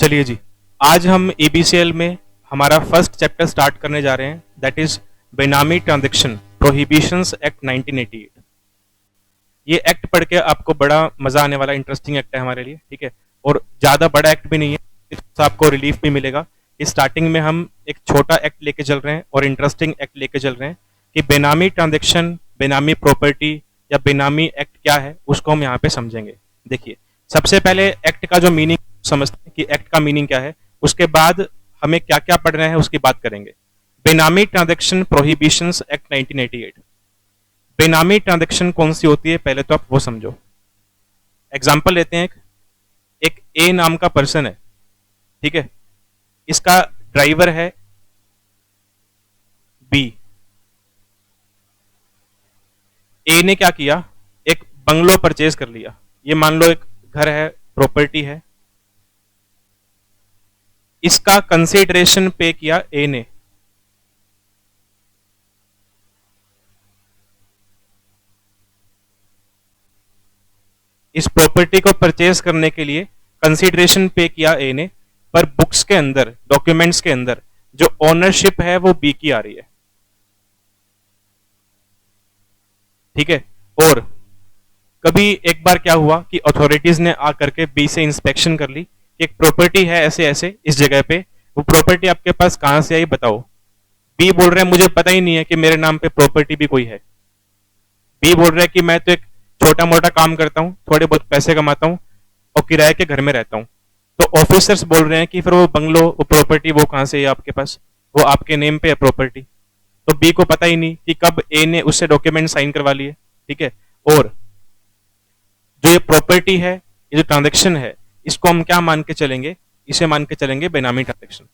चलिए जी, आज हम ईबीसीएल में हमारा फर्स्ट चैप्टर स्टार्ट करने जा रहे हैं, दैट इज बेनामी ट्रांजैक्शन प्रोहिबिशंस एक्ट 1988। ये एक्ट पढ़ के आपको बड़ा मजा आने वाला इंटरेस्टिंग एक्ट है हमारे लिए, ठीक है। और ज्यादा बड़ा एक्ट भी नहीं है, इससे आपको रिलीफ भी मिलेगा। इस स्टार्टिंग में हम एक छोटा एक्ट लेके चल रहे हैं और इंटरेस्टिंग एक्ट लेके चल रहे हैं कि बेनामी ट्रांजैक्शन, बेनामी प्रॉपर्टी या बेनामी एक्ट क्या है, उसको हम यहाँ पे समझेंगे। देखिए, सबसे पहले एक्ट का जो मीनिंग समझते हैं कि एक्ट का मीनिंग क्या है, उसके बाद हमें क्या क्या पढ़ना है उसकी बात करेंगे। बेनामी ट्रांजैक्शन प्रोहिबिशंस एक्ट 1988। बेनामी ट्रांजैक्शन कौन सी होती है, पहले तो आप वो समझो। एग्जाम्पल लेते हैं, एक ए नाम का पर्सन है, ठीक है। इसका ड्राइवर है बी। ए ने क्या किया, एक बंगलो परचेज कर लिया। ये मान लो एक घर है, प्रॉपर्टी है। इसका कंसिडरेशन पे किया ए ने। इस प्रॉपर्टी को परचेज करने के लिए कंसिडरेशन पे किया ए ने, पर बुक्स के अंदर, डॉक्यूमेंट्स के अंदर जो ओनरशिप है वो बी की आ रही है, ठीक है। और कभी एक बार क्या हुआ कि अथॉरिटीज ने आकर के बी से इंस्पेक्शन कर ली कि एक प्रॉपर्टी है ऐसे ऐसे इस जगह पे, वो प्रॉपर्टी आपके पास कहां से आई बताओ। बी बोल रहे हैं मुझे पता ही नहीं है कि मेरे नाम पे प्रॉपर्टी भी कोई है। बी बोल रहा है कि मैं तो एक छोटा मोटा काम करता हूँ, थोड़े बहुत पैसे कमाता हूँ और किराए के घर में रहता हूँ। तो ऑफिसर्स बोल रहे हैं कि फिर वो बंगलो, वो प्रॉपर्टी वो कहां से है आपके पास, वो आपके नेम पे है प्रॉपर्टी। तो बी को पता ही नहीं कि कब ए ने उससे डॉक्यूमेंट साइन करवा लिए, ठीक है। और जो ये प्रॉपर्टी है, ये जो ट्रांजेक्शन है, इसको हम क्या मान के चलेंगे, इसे मान के चलेंगे बेनामी ट्रांजेक्शन।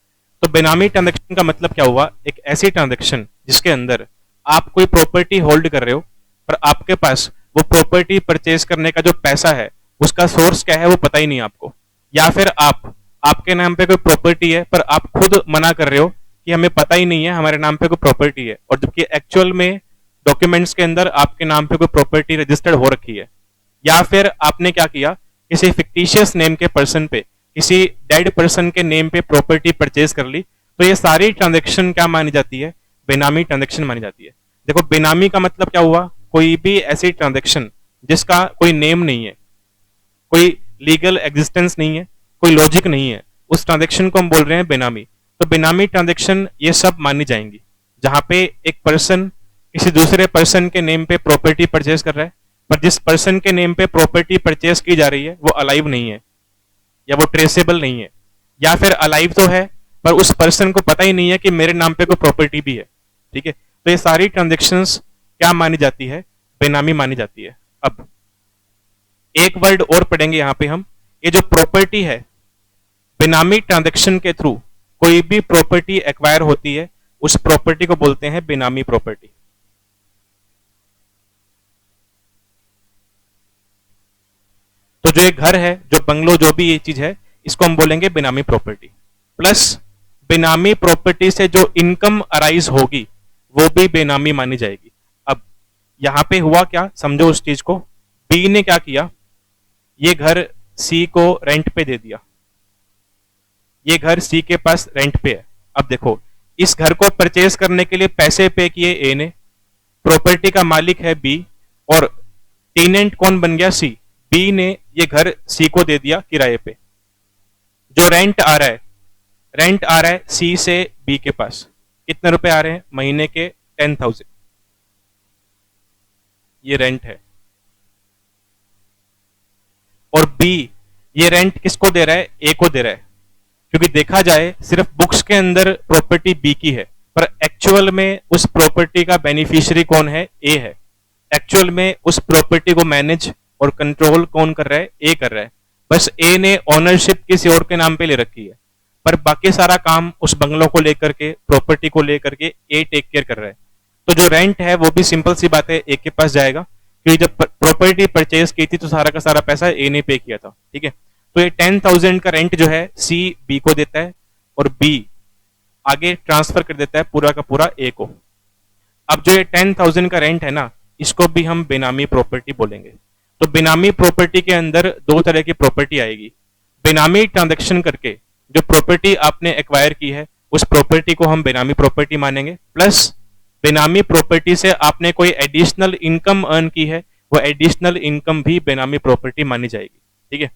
तो बेनामी ट्रांजेक्शन का मतलब क्या हुआ, एक ऐसी ट्रांजेक्शन जिसके अंदर आप कोई प्रॉपर्टी होल्ड कर रहे हो, पर आपके पास वो प्रॉपर्टी परचेज करने का जो पैसा है, उसका सोर्स क्या है वो पता ही नहीं आपको। या फिर आपके नाम पे कोई प्रॉपर्टी है पर आप खुद मना कर रहे हो कि हमें पता ही नहीं है हमारे नाम पे कोई प्रॉपर्टी है, और जबकि एक्चुअल में डॉक्यूमेंट्स के अंदर आपके नाम पे कोई प्रॉपर्टी रजिस्टर्ड हो रखी है। या फिर आपने क्या किया, किसी फिक्टिशियस नेम के पर्सन पे, किसी डेड पर्सन के नेम पे प्रॉपर्टी परचेज कर ली। तो ये सारी ट्रांजेक्शन क्या मानी जाती है, बेनामी ट्रांजेक्शन मानी जाती है। देखो, बेनामी का मतलब क्या हुआ, कोई भी ऐसी ट्रांजेक्शन जिसका कोई नेम नहीं है, कोई लीगल एग्जिस्टेंस नहीं है, कोई लॉजिक नहीं है, उस ट्रांजेक्शन को हम बोल रहे हैं बेनामी। तो बेनामी ट्रांजेक्शन ये सब मानी जाएंगी जहां पे एक पर्सन किसी दूसरे पर्सन के नेम पे प्रॉपर्टी परचेज कर रहा है, पर जिस पर्सन के नेम पे प्रॉपर्टी परचेज की जा रही है वो अलाइव नहीं है, या वो ट्रेसेबल नहीं है, या फिर अलाइव तो है पर उस पर्सन को पता ही नहीं है कि मेरे नाम पे कोई प्रॉपर्टी भी है, ठीक है। तो ये सारी ट्रांजेक्शन्स क्या मानी जाती है, बेनामी मानी जाती है। अब एक वर्ड और पढ़ेंगे यहां पे हम, ये जो प्रॉपर्टी है, बेनामी ट्रांजेक्शन के थ्रू कोई भी प्रॉपर्टी एक्वायर होती है, उस प्रॉपर्टी को बोलते हैं बेनामी प्रॉपर्टी। तो जो एक घर है, जो बंगलो, जो भी ये चीज है, इसको हम बोलेंगे बेनामी प्रॉपर्टी। प्लस बेनामी प्रॉपर्टी से जो इनकम अराइज होगी वो भी बेनामी मानी जाएगी। अब यहां पे हुआ क्या, समझो उस चीज को। बी ने क्या किया, ये घर सी को रेंट पे दे दिया। ये घर सी के पास रेंट पे है। अब देखो, इस घर को परचेज करने के लिए पैसे पे किए ए ने, प्रॉपर्टी का मालिक है बी, और टेनेंट कौन बन गया, सी। बी ने ये घर सी को दे दिया किराए पे। जो रेंट आ रहा है, रेंट आ रहा है सी से बी के पास। कितने रुपए आ रहे हैं, महीने के 10,000। ये रेंट है। और बी ये रेंट किसको दे रहा है, ए को दे रहा है। क्योंकि देखा जाए सिर्फ बुक्स के अंदर प्रॉपर्टी बी की है, पर एक्चुअल में उस प्रॉपर्टी का बेनिफिशियरी कौन है, ए है। एक्चुअल में उस प्रॉपर्टी को मैनेज और कंट्रोल कौन कर रहा है, ए कर रहा है। बस ए ने ओनरशिप किसी और के नाम पे ले रखी है, पर बाकी सारा काम उस बंगलों को लेकर के, प्रॉपर्टी को लेकर के ए टेक केयर कर रहा है। तो जो रेंट है वो भी सिंपल सी बात है, ए के पास जाएगा, क्योंकि जब प्रॉपर्टी परचेज की थी तो सारा का सारा पैसा ए ने पे किया था, ठीक है। तो ये 10,000 का रेंट जो है सी बी को देता है, और बी आगे ट्रांसफर कर देता है पूरा का पूरा ए को। अब जो ये 10,000 का रेंट है ना, इसको भी हम बेनामी प्रॉपर्टी बोलेंगे। तो बेनामी प्रॉपर्टी के अंदर दो तरह की प्रॉपर्टी आएगी। बेनामी ट्रांजैक्शन करके जो प्रॉपर्टी आपने एक्वायर की है उस प्रॉपर्टी को हम बेनामी प्रॉपर्टी मानेंगे, प्लस बेनामी प्रॉपर्टी से आपने कोई एडिशनल इनकम अर्न की है, वो एडिशनल इनकम भी बेनामी प्रॉपर्टी मानी जाएगी। ठीक है,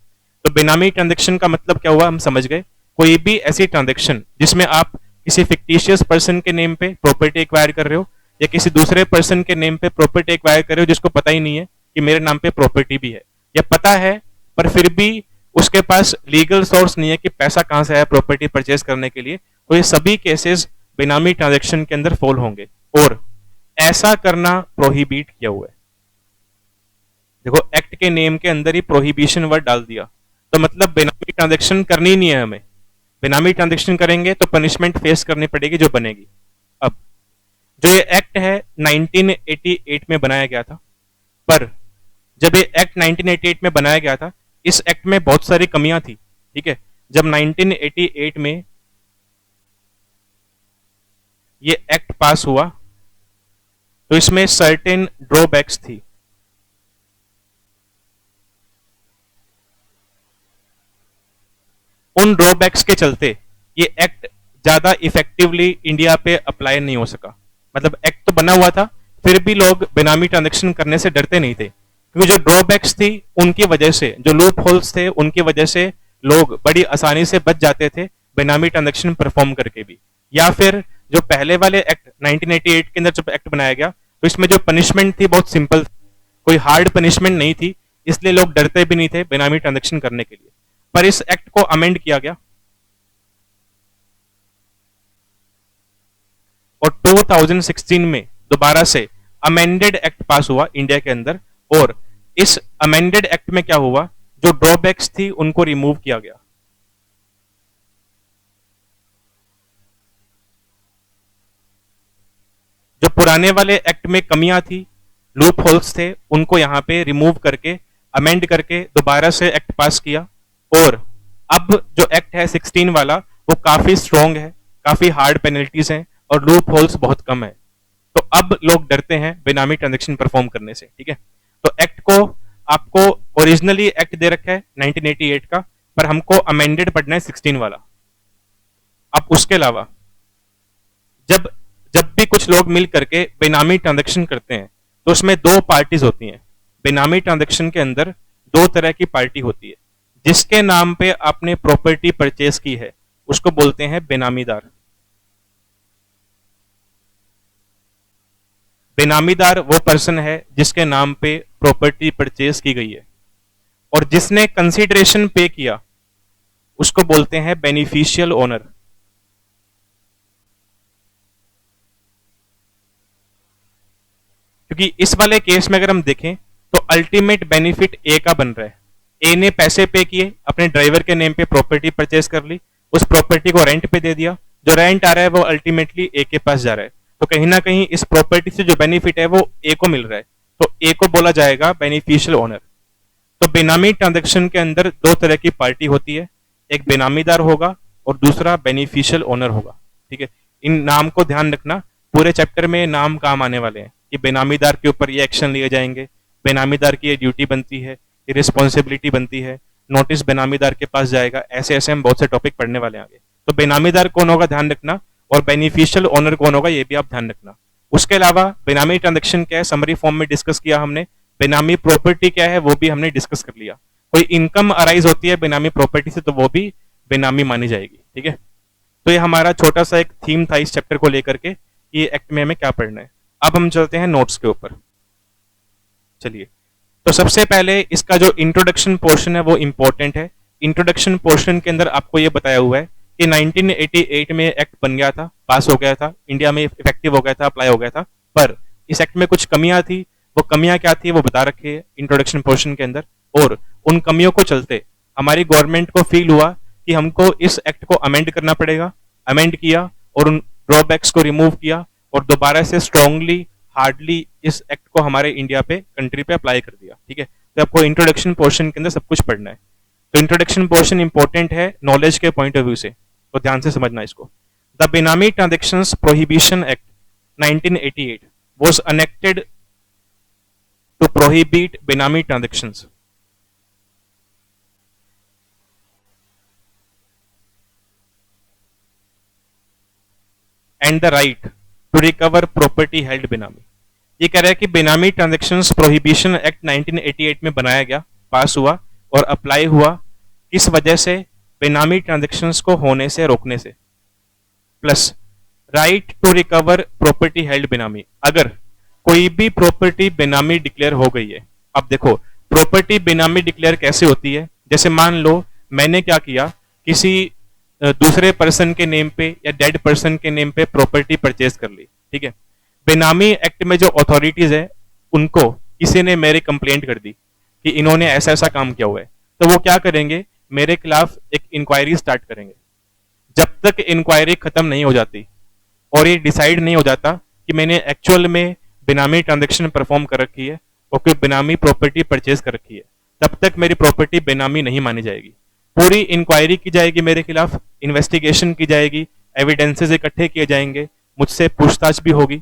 तो बेनामी ट्रांजेक्शन का मतलब क्या हुआ हम समझ गए। कोई भी ऐसी ट्रांजेक्शन जिसमें आप किसी फिक्टिशियस पर्सन के नेम पे प्रॉपर्टी एक्वायर कर रहे हो या किसी दूसरे पर्सन के नेम पे प्रॉपर्टी एक्वायर कर रहे हो जिसको पता ही नहीं है कि मेरे नाम पे प्रॉपर्टी भी है, या पता है पर फिर भी उसके पास लीगल सोर्स नहीं है कि पैसा कहां से आया प्रॉपर्टी परचेज करने के लिए, तो ये सभी केसेस बेनामी ट्रांजेक्शन के अंदर फॉल होंगे। और ऐसा करना प्रोहिबिट किया हुआ है। देखो एक्ट के नेम के अंदर ही प्रोहिबिशन वर्ड डाल दिया, तो मतलब बेनामी ट्रांजेक्शन करनी नहीं है हमें। बेनामी ट्रांजेक्शन करेंगे तो पनिशमेंट फेस करनी पड़ेगी जो बनेगी। अब जो ये एक्ट है 1988 में बनाया गया था, पर जब ये एक्ट 1988 में बनाया गया था इस एक्ट में बहुत सारी कमियां थी। ठीक है, जब 1988 में ये एक्ट पास हुआ तो इसमें सर्टेन ड्रॉबैक्स थी। उन ड्रॉबैक्स के चलते ये एक्ट ज्यादा इफेक्टिवली इंडिया पे अप्लाई नहीं हो सका। मतलब एक्ट तो बना हुआ था फिर भी लोग बेनामी ट्रांजेक्शन करने से डरते नहीं थे, क्योंकि जो ड्रॉबैक्स थी उनकी वजह से, जो लूप होल्स थे उनकी वजह से लोग बड़ी आसानी से बच जाते थे बेनामी ट्रांजेक्शन परफॉर्म करके भी। या फिर जो पहले वाले एक्ट 1988 के अंदर जब एक्ट बनाया गया तो इसमें जो पनिशमेंट थी बहुत सिंपल, कोई हार्ड पनिशमेंट नहीं थी, इसलिए लोग डरते भी नहीं थे बेनामी ट्रांजेक्शन करने के लिए। पर इस एक्ट को अमेंड किया गया और 2016 में दोबारा से अमेंडेड एक्ट पास हुआ इंडिया के अंदर। और इस अमेंडेड एक्ट में क्या हुआ, जो ड्रॉबैक्स थी उनको रिमूव किया गया। जो पुराने वाले एक्ट में कमियां थी, लूप होल्स थे, उनको यहां पे रिमूव करके अमेंड करके दोबारा से एक्ट पास किया। और अब जो एक्ट है 16 वाला वो काफी स्ट्रॉन्ग है, काफी हार्ड पेनल्टीज हैं और लूप होल्स बहुत कम है। तो अब लोग डरते हैं बेनामी ट्रांजेक्शन परफॉर्म करने से। ठीक है, तो एक्ट को आपको ओरिजिनली एक्ट दे रखा है 1988 का, पर हमको अमेंडेड पढ़ना है 16 वाला। अब उसके अलावा जब जब भी कुछ लोग मिल करके बेनामी ट्रांजेक्शन करते हैं तो उसमें दो पार्टीज होती हैं। बेनामी ट्रांजेक्शन के अंदर दो तरह की पार्टी होती है। जिसके नाम पे आपने प्रॉपर्टी परचेज की है उसको बोलते हैं बेनामीदार। बेनामीदार वो पर्सन है जिसके नाम पे प्रॉपर्टी परचेज की गई है, और जिसने कंसीडरेशन पे किया उसको बोलते हैं बेनिफिशियल ओनर। क्योंकि इस वाले केस में अगर हम देखें तो अल्टीमेट बेनिफिट ए का बन रहा है। ए ने पैसे पे किए, अपने ड्राइवर के नेम पे प्रॉपर्टी परचेज कर ली, उस प्रॉपर्टी को रेंट पे दे दिया, जो रेंट आ रहा है वो अल्टीमेटली ए के पास जा रहा है। तो कहीं ना कहीं इस प्रॉपर्टी से जो बेनिफिट है वो ए को मिल रहा है, तो ए को बोला जाएगा बेनिफिशियल ओनर। तो बेनामी ट्रांजेक्शन के अंदर दो तरह की पार्टी होती है, एक बेनामीदार होगा और दूसरा बेनिफिशियल ओनर होगा। ठीक है, इन नाम को ध्यान रखना, पूरे चैप्टर में नाम काम आने वाले हैं कि बेनामीदार के ऊपर ये एक्शन लिए जाएंगे, बेनामीदार की ये ड्यूटी बनती है, ये रिस्पॉन्सिबिलिटी बनती है, नोटिस बेनामीदार के पास जाएगा, ऐसे ऐसे हम बहुत से टॉपिक पढ़ने वाले हैं आगे। तो बेनामीदार कौन होगा ध्यान रखना, और बेनिफिशियल ओनर कौन होगा ये भी आप ध्यान रखना। उसके अलावा बेनामी ट्रांजेक्शन क्या है समरी फॉर्म में डिस्कस किया हमने, बेनामी प्रॉपर्टी क्या है वो भी हमने डिस्कस कर लिया। कोई इनकम अराइज होती है बेनामी प्रॉपर्टी से तो वो भी बेनामी मानी जाएगी। ठीक है, तो ये हमारा छोटा सा एक थीम था इस चैप्टर को लेकर के, ये एक्ट में हमें क्या पढ़ना है। अब हम चलते हैं नोट्स के ऊपर। चलिए, तो सबसे पहले इसका जो इंट्रोडक्शन पोर्शन है वो इंपॉर्टेंट है। इंट्रोडक्शन पोर्शन के अंदर आपको ये बताया हुआ है कि 1988 में एक्ट बन गया था, पास हो गया था, इंडिया में इफेक्टिव हो गया था, अप्लाई हो गया था, पर इस एक्ट में कुछ कमियां थी। वो कमियां क्या थी वो बता रखी है इंट्रोडक्शन पोर्शन के अंदर। और उन कमियों को चलते हमारी गवर्नमेंट को फील हुआ कि हमको इस एक्ट को अमेंड करना पड़ेगा। अमेंड किया और उन ड्रॉबैक्स को रिमूव किया और दोबारा से स्ट्रांगली हार्डली इस एक्ट को हमारे इंडिया पे कंट्री पे अप्लाई कर दिया। ठीक है, तो आपको इंट्रोडक्शन पोर्शन के अंदर सब कुछ पढ़ना है। तो इंट्रोडक्शन पोर्शन इंपॉर्टेंट है नॉलेज के पॉइंट ऑफ व्यू से, तो ध्यान से समझना इसको। The benami transactions prohibition act 1988 was enacted to prohibit benami transactions. And the right to recover property held benami. ये कह रहा है कि बेनामी ट्रांजैक्शंस प्रोहिबिशन एक्ट 1988 में बनाया गया, पास हुआ और अप्लाई हुआ, किस वजह से? बेनामी ट्रांजैक्शंस को होने से रोकने से। Plus right to recover property held benami, अगर कोई भी प्रॉपर्टी बेनामी डिक्लेयर हो गई है। अब देखो प्रॉपर्टी बेनामी डिक्लेयर कैसे होती है? जैसे मान लो मैंने क्या किया, किसी दूसरे पर्सन के नेम पे या डेड पर्सन के नेम पे प्रॉपर्टी परचेज कर ली, ठीक है। बेनामी एक्ट में जो अथॉरिटीज है उनको किसी ने मेरी कंप्लेंट कर दी कि इन्होंने ऐसा ऐसा काम किया हुआ है, तो वो क्या करेंगे, मेरे खिलाफ एक इंक्वायरी स्टार्ट करेंगे। जब तक इंक्वायरी खत्म नहीं हो जाती और ये डिसाइड नहीं हो जाता कि मैंने एक्चुअल में बेनामी ट्रांजैक्शन परफॉर्म कर रखी है और कोई बेनामी प्रॉपर्टी परचेज कर रखी है, तब तक मेरी प्रॉपर्टी बेनामी नहीं मानी जाएगी। पूरी इंक्वायरी की जाएगी मेरे खिलाफ, इन्वेस्टिगेशन की जाएगी, एविडेंसेस इकट्ठे किए जाएंगे, मुझसे पूछताछ भी होगी।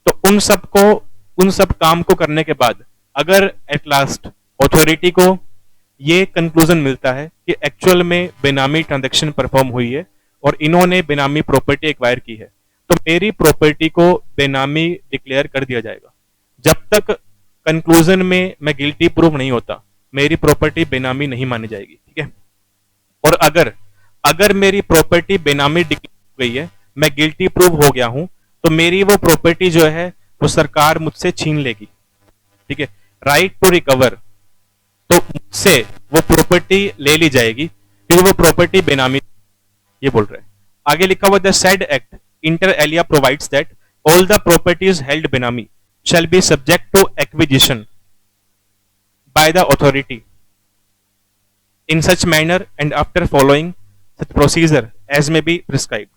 तो उन सब काम को करने के बाद अगर एट लास्ट अथॉरिटी को ये कंक्लूजन मिलता है कि एक्चुअल में बेनामी ट्रांजैक्शन परफॉर्म हुई है और इन्होंने बेनामी प्रॉपर्टी एक्वायर की है, तो मेरी प्रॉपर्टी को बेनामी डिक्लेयर कर दिया जाएगा। जब तक कंक्लूजन में मैं गिल्टी प्रूव नहीं होता, मेरी प्रॉपर्टी बेनामी नहीं मानी जाएगी, ठीक है। और अगर मेरी प्रॉपर्टी बेनामी डिक्लेयर हो गई है, मैं गिल्टी प्रूव हो गया हूं, तो मेरी वो प्रॉपर्टी जो है वो सरकार मुझसे छीन लेगी, ठीक है। राइट टू रिकवर, तो मुझसे वो प्रॉपर्टी ले ली जाएगी, फिर वो प्रॉपर्टी बेनामी, ये बोल रहे हैं। आगे लिखा हुआ the said act inter alia provides that all the properties held benami shall be subject to acquisition by the authority in such manner and after following such procedure as may be prescribed।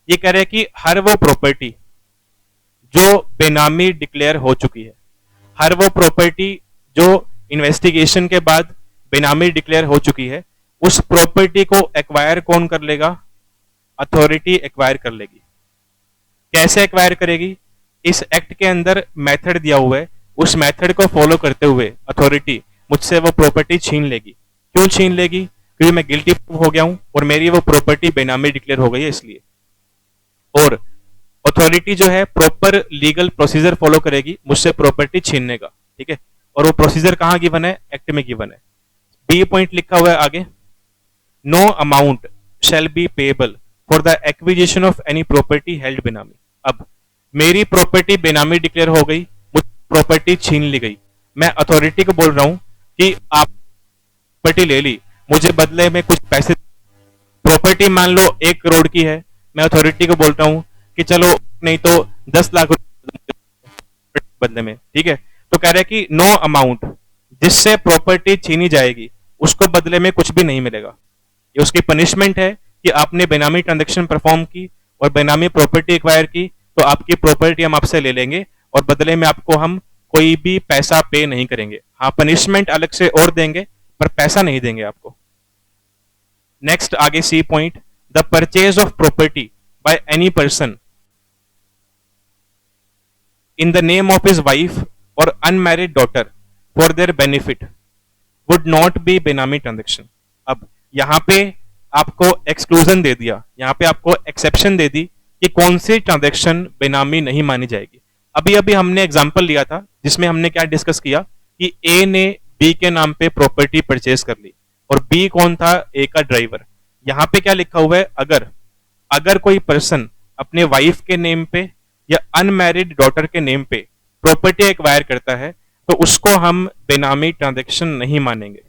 ये कह रहे हैं कि हर वो property जो बेनामी declare हो चुकी है, हर वो प्रॉपर्टी जो इन्वेस्टिगेशन के बाद बेनामी डिक्लेयर हो चुकी है, उस प्रॉपर्टी को एक्वायर कौन कर लेगा? अथॉरिटी एक्वायर कर लेगी। कैसे एक्वायर करेगी? इस एक्ट के अंदर मेथड दिया हुआ है, उस मेथड को फॉलो करते हुए अथॉरिटी मुझसे वो प्रॉपर्टी छीन लेगी। क्यों छीन लेगी? क्योंकि मैं गिल्टी हो गया हूं और मेरी वो प्रॉपर्टी बेनामी डिक्लेयर हो गई है, इसलिए। और अथॉरिटी जो है प्रॉपर लीगल प्रोसीजर फॉलो करेगी मुझसे प्रॉपर्टी छीनने का, ठीक है। और वो प्रोसीजर कहां गिवन है? एक्ट में गिवन है। बी पॉइंट लिखा हुआ है आगे, no amount shall be payable for the acquisition of any property held benami. अब मेरी प्रॉपर्टी बेनामी डिक्लेयर हो गई, मुझ प्रॉपर्टी छीन ली गई, मैं अथॉरिटी को बोल रहा हूं कि आप प्रॉपर्टी ले ली, मुझे बदले में कुछ पैसे। प्रॉपर्टी मान लो 1 करोड़ की है, मैं अथॉरिटी को बोलता हूं कि चलो नहीं तो 10 लाख रुपए बदले में, ठीक है। तो कह रहे हैं कि नो अमाउंट, जिससे प्रॉपर्टी छीनी जाएगी उसको बदले में कुछ भी नहीं मिलेगा। ये उसकी पनिशमेंट है कि आपने बेनामी ट्रांजैक्शन परफॉर्म की और बेनामी प्रॉपर्टी एक्वायर की, तो आपकी प्रॉपर्टी हम आपसे ले लेंगे और बदले में आपको हम कोई भी पैसा पे नहीं करेंगे। हाँ, पनिशमेंट अलग से और देंगे पर पैसा नहीं देंगे आपको। नेक्स्ट आगे C point, the purchase of property by any person in the name of his wife और unmarried daughter for their benefit would not be benami transaction. अब यहां पे आपको एक्सक्लूजन दे दिया, यहां पे आपको एक्सेप्शन दे दी कि कौन सी ट्रांजैक्शन बेनामी नहीं मानी जाएगी। अभी अभी हमने एग्जांपल लिया था जिसमें हमने क्या डिस्कस किया कि ए ने बी के नाम पे प्रॉपर्टी परचेज कर ली और बी कौन था? ए का ड्राइवर। यहां पे क्या लिखा हुआ है, अगर कोई पर्सन अपने वाइफ के नेम पे या अनमैरिड डॉटर के नेम पे प्रॉपर्टी एक्वायर करता है तो उसको हम बेनामी ट्रांजैक्शन नहीं मानेंगे।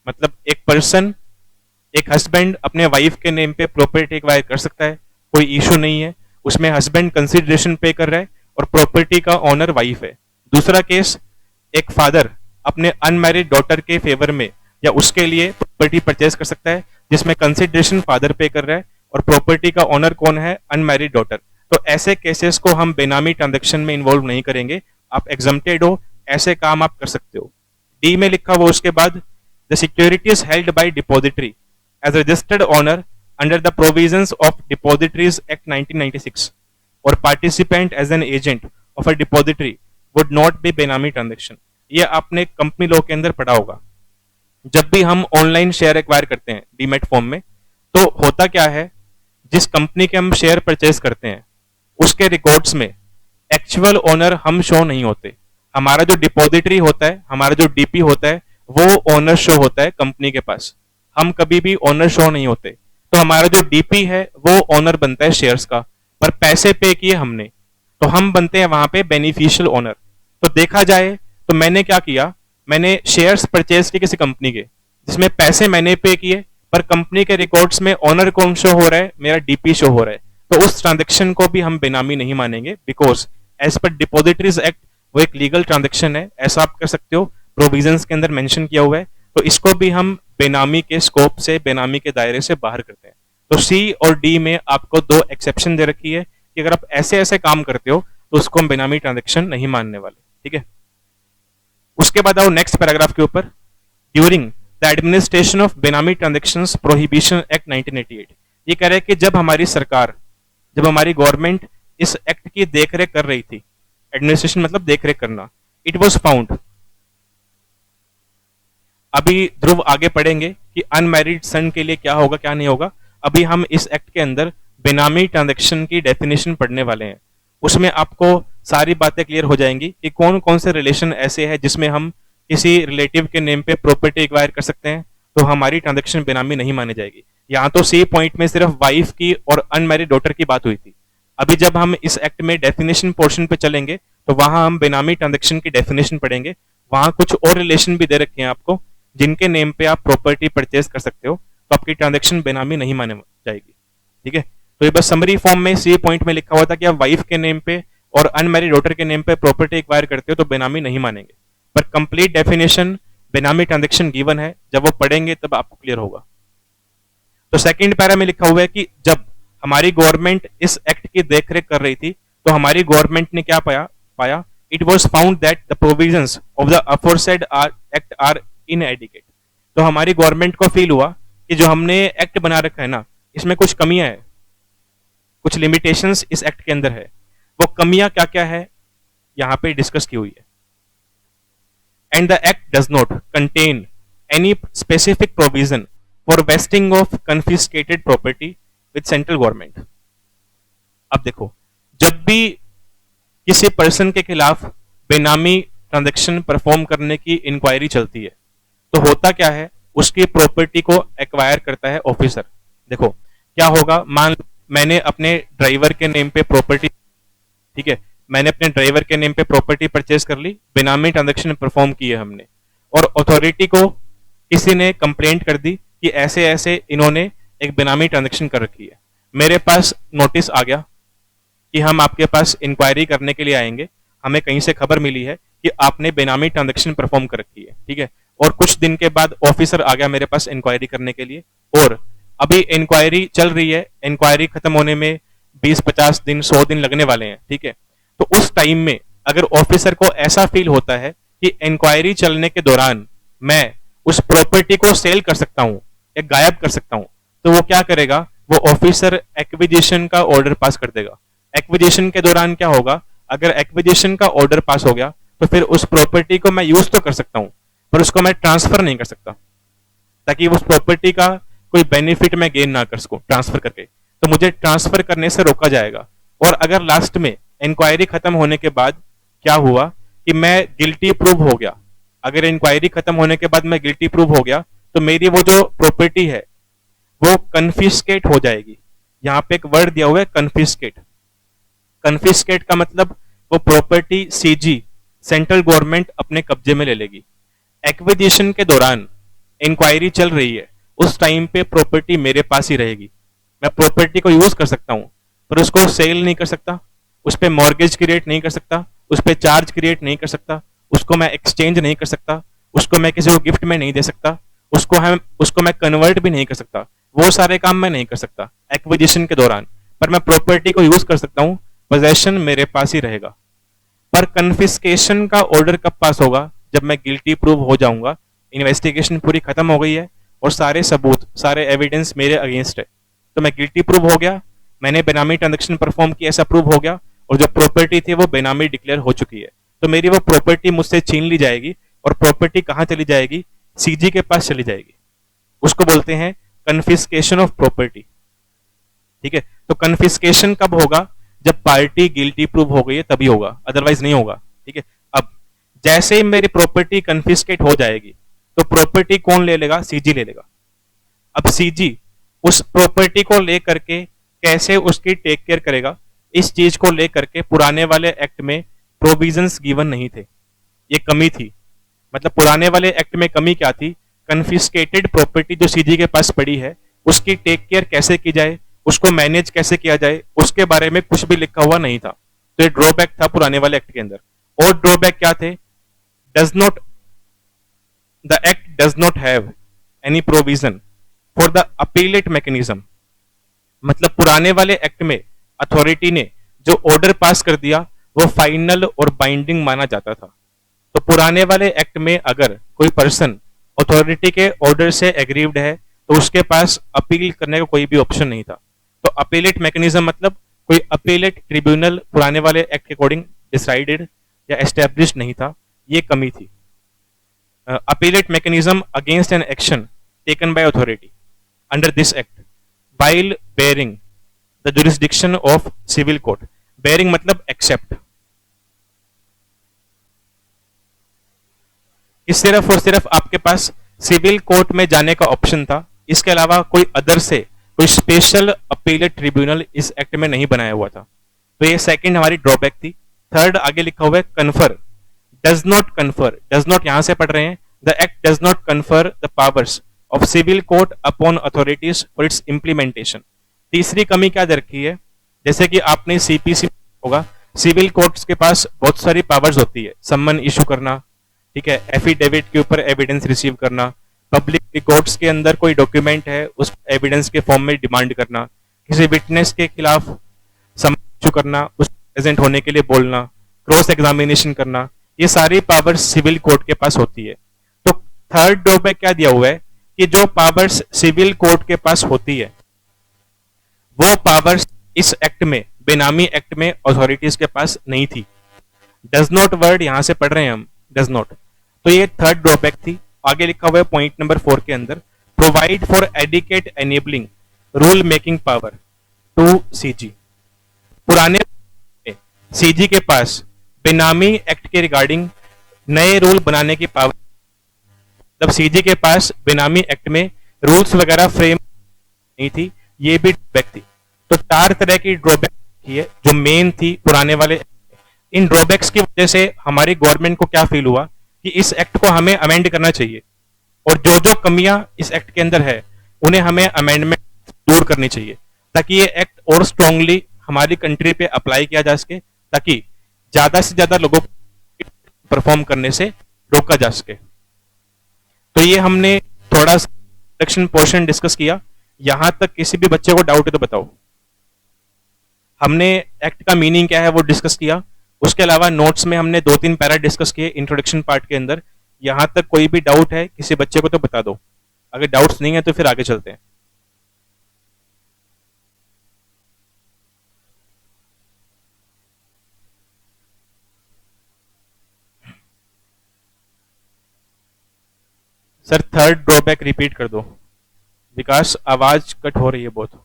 मतलब एक पर्सन, एक हस्बैंड अपने वाइफ के नेम पे प्रॉपर्टी एक्वायर कर सकता है, कोई इशू नहीं है, उसमें हस्बैंड कंसिडरेशन पे कर रहा है और प्रॉपर्टी का ओनर वाइफ है। दूसरा केस, एक फादर अपने अनमैरिड डॉटर के फेवर में या उसके लिए प्रॉपर्टी परचेज कर सकता है जिसमें कंसिडरेशन फादर पे कर रहा है और प्रॉपर्टी का ओनर कौन है? Unmarried daughter. तो ऐसे केसेस को हम बेनामी ट्रांजैक्शन में इन्वॉल्व नहीं करेंगे, आप एग्जम्प्टेड हो, ऐसे काम आप कर सकते हो। डी में लिखा हुआ उसके बाद, the securities held by depository as a registered owner under the provisions of Depositories Act 1996 or participant as an agent of a depository would not be बेनामी ट्रांजैक्शन। ये आपने कंपनी लॉ के अंदर पढ़ा होगा। जब भी हम ऑनलाइन शेयर एक्वायर करते हैं डीमैट फॉर्म में, तो होता क्या है, जिस कंपनी के हम शेयर परचेज करते हैं उसके रिकॉर्ड्स में एक्चुअल ओनर हम शो नहीं होते। हमारा जो डिपॉजिटरी होता है, हमारा जो डीपी होता है, वो ओनर शो होता है कंपनी के पास। हम कभी भी ओनर शो नहीं होते। तो हमारा जो डीपी है वो ओनर बनता है शेयर्स का, पर पैसे पे किए हमने, तो हम बनते हैं वहां पे बेनिफिशियल ओनर। तो देखा जाए तो मैंने क्या किया, मैंने शेयर्स परचेज किए किसी कंपनी के, जिसमें पैसे मैंने पे किए, पर कंपनी के रिकॉर्ड्स में ओनर कौन शो हो रहा है, मेरा डीपी शो हो रहा है। तो उस ट्रांजेक्शन को भी हम बेनामी नहीं मानेंगे, because as per depositories act वो एक लीगल ट्रांजेक्शन है, ऐसा आप कर सकते हो, प्रोविजंस के अंदर मेंशन किया हुआ है। तो इसको भी हम बेनामी के स्कोप से, बेनामी के दायरे से बाहर करते हैं। तो सी और डी में आपको दो एक्सेप्शन दे रखी है कि अगर आप ऐसे ऐसे काम करते हो तो उसको हम बेनामी ट्रांजेक्शन नहीं मानने वाले। ठीक है, उसके बाद आओ नेक्स्ट पैराग्राफ के ऊपर। During the administration of benami transactions prohibition act 1988, ये कह रहा है कि जब हमारी सरकार, जब हमारी गवर्नमेंट इस एक्ट की देखरेख कर रही थी, एडमिनिस्ट्रेशन मतलब देखरेख करना, इट वाज फाउंड, अभी ध्रुव आगे पढ़ेंगे कि अनमैरिड सन के लिए क्या होगा क्या नहीं होगा। अभी हम इस एक्ट के अंदर बेनामी ट्रांजैक्शन की डेफिनेशन पढ़ने वाले हैं। उसमें आपको सारी बातें क्लियर हो जाएंगी कि कौन कौन से रिलेशन ऐसे हैं जिसमें हम किसी रिलेटिव के नेम पे प्रॉपर्टी एक्वायर कर सकते हैं, तो हमारी ट्रांजैक्शन बेनामी नहीं मानी जाएगी। यहाँ तो सी पॉइंट में सिर्फ वाइफ की और अनमैरिड डॉटर की बात हुई थी। अभी जब हम इस एक्ट में डेफिनेशन पोर्शन पे चलेंगे तो वहां हम बेनामी ट्रांजैक्शन की डेफिनेशन पढ़ेंगे। वहां कुछ और रिलेशन भी दे रखे हैं आपको, जिनके नेम पे आप प्रॉपर्टी परचेज कर सकते हो, तो आपकी ट्रांजैक्शन बेनामी नहीं माने जाएगी। ठीक है, तो ये बस समरी फॉर्म में सी पॉइंट में लिखा हुआ था कि आप वाइफ के नेम पे और अनमैरिड डॉटर के नेम पे प्रॉपर्टी एक्वायर करते हो तो बेनामी नहीं मानेंगे, पर कंप्लीट डेफिनेशन बेनामी ट्रांजैक्शन गिवन है, जब वो पढ़ेंगे तब आपको क्लियर होगा। तो सेकंड पैरा में लिखा हुआ है कि जब हमारी गवर्नमेंट इस एक्ट की देखरेख कर रही थी तो हमारी गवर्नमेंट ने क्या पाया, it was found that the provisions of the aforesaid act are inadequate. तो हमारी गवर्नमेंट को फील हुआ कि जो हमने एक्ट बना रखा है ना, इसमें कुछ कमियां है, कुछ लिमिटेशंस इस एक्ट के अंदर है। वो कमियां क्या क्या है यहां पे डिस्कस की हुई है। And the act does not contain any specific provision for wasting of confiscated property with central government. अब देखो, जब भी किसी पर्सन के खिलाफ बेनामी ट्रांजैक्शन परफॉर्म करने की इंक्वायरी चलती है तो होता क्या है, उसकी प्रॉपर्टी को एक्वायर करता है ऑफिसर। देखो क्या होगा, मान मैंने अपने ड्राइवर के नेम पे प्रॉपर्टी, ठीक है, मैंने अपने ड्राइवर के नेम पे प्रॉपर्टी परचेज कर ली, बेनामी ट्रांजैक्शन परफॉर्म की है हमने, और अथॉरिटी को किसी ने कंप्लेंट कर दी कि ऐसे ऐसे इन्होंने एक बेनामी ट्रांजैक्शन कर रखी है। मेरे पास नोटिस आ गया कि हम आपके पास इंक्वायरी करने के लिए आएंगे, हमें कहीं से खबर मिली है कि आपने बेनामी ट्रांजैक्शन परफॉर्म कर रखी है। ठीक है, और कुछ दिन के बाद ऑफिसर आ गया मेरे पास इंक्वायरी करने के लिए, और अभी इंक्वायरी चल रही है, इंक्वायरी खत्म होने में 20-50 दिन 100 दिन लगने वाले हैं। ठीक है, तो उस टाइम में अगर ऑफिसर को ऐसा फील होता है कि इंक्वायरी चलने के दौरान मैं उस प्रॉपर्टी को सेल कर सकता हूं या गायब कर सकता हूं, तो वो क्या करेगा, वो ऑफिसर एक्विजिशन का ऑर्डर पास कर देगा। एक्विजिशन के दौरान क्या होगा, अगर एक्विजिशन का ऑर्डर पास हो गया तो फिर उस प्रॉपर्टी को मैं यूज तो कर सकता हूं, पर उसको मैं ट्रांसफर नहीं कर सकता, ताकि उस प्रॉपर्टी का कोई बेनिफिट मैं गेन ना कर सकूं ट्रांसफर करके, तो मुझे ट्रांसफर करने से रोका जाएगा। और अगर लास्ट में इंक्वायरी खत्म होने के बाद क्या हुआ कि मैं गिल्टी प्रूव हो गया, अगर इंक्वायरी खत्म होने के बाद मैं गिल्टी प्रूव हो गया, तो मेरी वो जो प्रॉपर्टी है वो कन्फिस्केट हो जाएगी। यहां पे एक वर्ड दिया हुआ है कन्फिस्केट। कन्फिस्केट का मतलब वो प्रॉपर्टी सीजी, सेंट्रल गवर्नमेंट अपने कब्जे में ले लेगी। एक्विजिशन के दौरान इंक्वायरी चल रही है, उस टाइम पे प्रॉपर्टी मेरे पास ही रहेगी, मैं प्रॉपर्टी को यूज कर सकता हूं, पर उसको सेल नहीं कर सकता, उस पर मॉर्गेज क्रिएट नहीं कर सकता, उस पर चार्ज क्रिएट नहीं कर सकता, उसको मैं एक्सचेंज नहीं कर सकता, उसको मैं किसी को गिफ्ट में नहीं दे सकता, उसको मैं कन्वर्ट भी नहीं कर सकता, वो सारे काम मैं नहीं कर सकता एक्विजिशन के दौरान, पर मैं प्रॉपर्टी को यूज कर सकता हूं, पोजेशन मेरे पास ही रहेगा। पर कन्फिस्केशन का ऑर्डर कब पास होगा, जब मैं गिल्टी प्रूव हो जाऊंगा, इन्वेस्टिगेशन पूरी खत्म हो गई है और सारे सबूत, सारे एविडेंस मेरे अगेंस्ट है, तो मैं गिल्टी प्रूव हो गया, मैंने बेनामी ट्रांजैक्शन परफॉर्म किया, ऐसा प्रूव हो गया, और जो प्रॉपर्टी थी वो बेनामी डिक्लेयर हो चुकी है, तो मेरी वो प्रॉपर्टी मुझसे छीन ली जाएगी, और प्रॉपर्टी कहां चली जाएगी, सीजी के पास चली जाएगी। उसको बोलते हैं कन्फिस्केशन ऑफ प्रॉपर्टी। ठीक है, तो कन्फिस्केशन कब होगा, जब पार्टी गिल्टी प्रूव हो गई है तभी होगा, अदरवाइज नहीं होगा। ठीक है। अब जैसे ही मेरी प्रॉपर्टी कन्फिस्केट हो जाएगी तो प्रॉपर्टी कौन ले लेगा? सीजी ले लेगा। अब सीजी उस प्रॉपर्टी को लेकर के कैसे उसकी टेक केयर करेगा, इस चीज को लेकर के पुराने वाले एक्ट में प्रोविजंस गिवन नहीं थे, ये कमी थी। मतलब पुराने वाले एक्ट में कमी क्या थी? कन्फिस्केटेड प्रॉपर्टी जो सीजी के पास पड़ी है उसकी टेक केयर कैसे की जाए, उसको मैनेज कैसे किया जाए, उसके बारे में कुछ भी लिखा हुआ नहीं था। तो ये ड्रॉबैक था पुराने वाले एक्ट के अंदर। और ड्रॉबैक क्या थे? Does not the act does not have any provision for the appellate mechanism. मतलब पुराने वाले एक्ट में अथॉरिटी ने जो ऑर्डर पास कर दिया वो फाइनल और बाइंडिंग माना जाता था। तो पुराने वाले एक्ट में अगर कोई पर्सन अथॉरिटी के ऑर्डर से एग्रीव्ड है तो उसके पास अपील करने का कोई भी ऑप्शन नहीं था। तो अपीलेट मैकेनिज्म मतलब कोई अपीलेट ट्रिब्यूनल पुराने वाले एक्ट के अकॉर्डिंग डिसाइडेड या एस्टेब्लिश नहीं था, ये कमी थी। Appellate mechanism against an action taken by authority under this act while bearing the jurisdiction of civil court। bearing मतलब accept, कि सिर्फ और सिर्फ आपके पास सिविल कोर्ट में जाने का ऑप्शन था, इसके अलावा कोई अदर से कोई स्पेशल अपीलेट ट्रिब्यूनल इस एक्ट में नहीं बनाया हुआ था। तो ये सेकंड हमारी ड्रॉबैक थी। थर्ड आगे लिखा हुआ है confer, does not confer, does not यहां से पढ़ रहे हैं, the act does not confer the powers of civil court upon authorities for its implementation. तीसरी कमी क्या रखी है? जैसे कि आपने सीपीसी होगा, सिविल कोर्ट्स के पास बहुत सारी पावर्स होती है, सम्मन इशू करना, ठीक है, एफिडेविट के ऊपर एविडेंस रिसीव करना, पब्लिक रिकॉर्ड्स के अंदर कोई डॉक्यूमेंट है उस एविडेंस के फॉर्म में डिमांड करना, किसी विटनेस के खिलाफ सम्मन इशू करना, उस प्रेजेंट होने के लिए बोलना, क्रॉस एग्जामिनेशन करना, ये सारी पावर्स सिविल कोर्ट के पास होती है। तो थर्ड ड्रॉबैक क्या दिया हुआ है कि जो पावर्स सिविल कोर्ट के पास होती है वो पावर्स इस एक्ट में, बेनामी एक्ट में अथॉरिटीज के पास नहीं थी। डज नॉट वर्ड यहां से पढ़ रहे हैं हम, डज नॉट। तो ये थर्ड ड्रॉबैक थी। आगे लिखा हुआ है पॉइंट नंबर 4 के अंदर, provide for adequate enabling rule making power to CG. पुराने सीजी के पास बेनामी एक्ट के रिगार्डिंग नए रूल बनाने की पावर, जब सीजी के पास बेनामी एक्ट में रूल्स वगैरह फ्रेम नहीं थी, ये भी ड्रॉबैक थी। तो 4 तरह की ड्रॉबैक है जो मेन थी पुराने वाले। इन ड्रॉबैक्स की वजह से हमारी गवर्नमेंट को क्या फील हुआ कि इस एक्ट को हमें अमेंड करना चाहिए और जो जो कमियां इस एक्ट के अंदर है उन्हें हमें अमेंडमेंट दूर करनी चाहिए, ताकि ये एक्ट और स्ट्रांगली हमारी कंट्री पे अप्लाई किया जा सके, ताकि ज्यादा से ज्यादा लोगों को परफॉर्म करने से रोका जा सके। तो ये हमने थोड़ा सा इंट्रोडक्शन पोर्शन डिस्कस किया। यहां तक किसी भी बच्चे को डाउट है तो बताओ। हमने एक्ट का मीनिंग क्या है वो डिस्कस किया, उसके अलावा नोट्स में हमने 2-3 पैरा डिस्कस किए इंट्रोडक्शन पार्ट के अंदर। यहां तक कोई भी डाउट है किसी बच्चे को तो बता दो, अगर डाउट्स नहीं है तो फिर आगे चलते हैं। सर थर्ड ड्रॉबैक रिपीट कर दो, विकास आवाज कट हो रही है बहुत।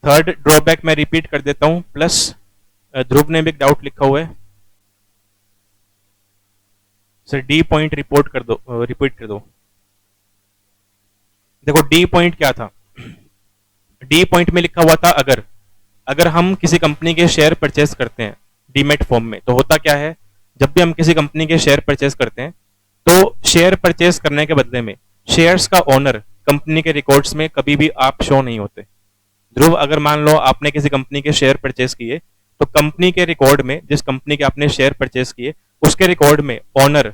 थर्ड ड्रॉबैक मैं रिपीट कर देता हूं, प्लस ध्रुव ने भी एक डाउट लिखा हुआ है। सर डी पॉइंट रिपोर्ट कर दो, रिपीट कर दो। देखो डी पॉइंट क्या था? डी पॉइंट में लिखा हुआ था अगर अगर हम किसी कंपनी के शेयर परचेस करते हैं डीमेट फॉर्म में, तो होता क्या है, जब भी हम किसी कंपनी के शेयर परचेस करते हैं तो शेयर परचेस करने के बदले में शेयर्स का ओनर कंपनी के रिकॉर्ड्स में कभी भी आप शो नहीं होते। ध्रुव अगर मान लो आपने किसी कंपनी के शेयर परचेस किए तो कंपनी के रिकॉर्ड में, जिस कंपनी के आपने शेयर परचेस किए उसके रिकॉर्ड में ओनर,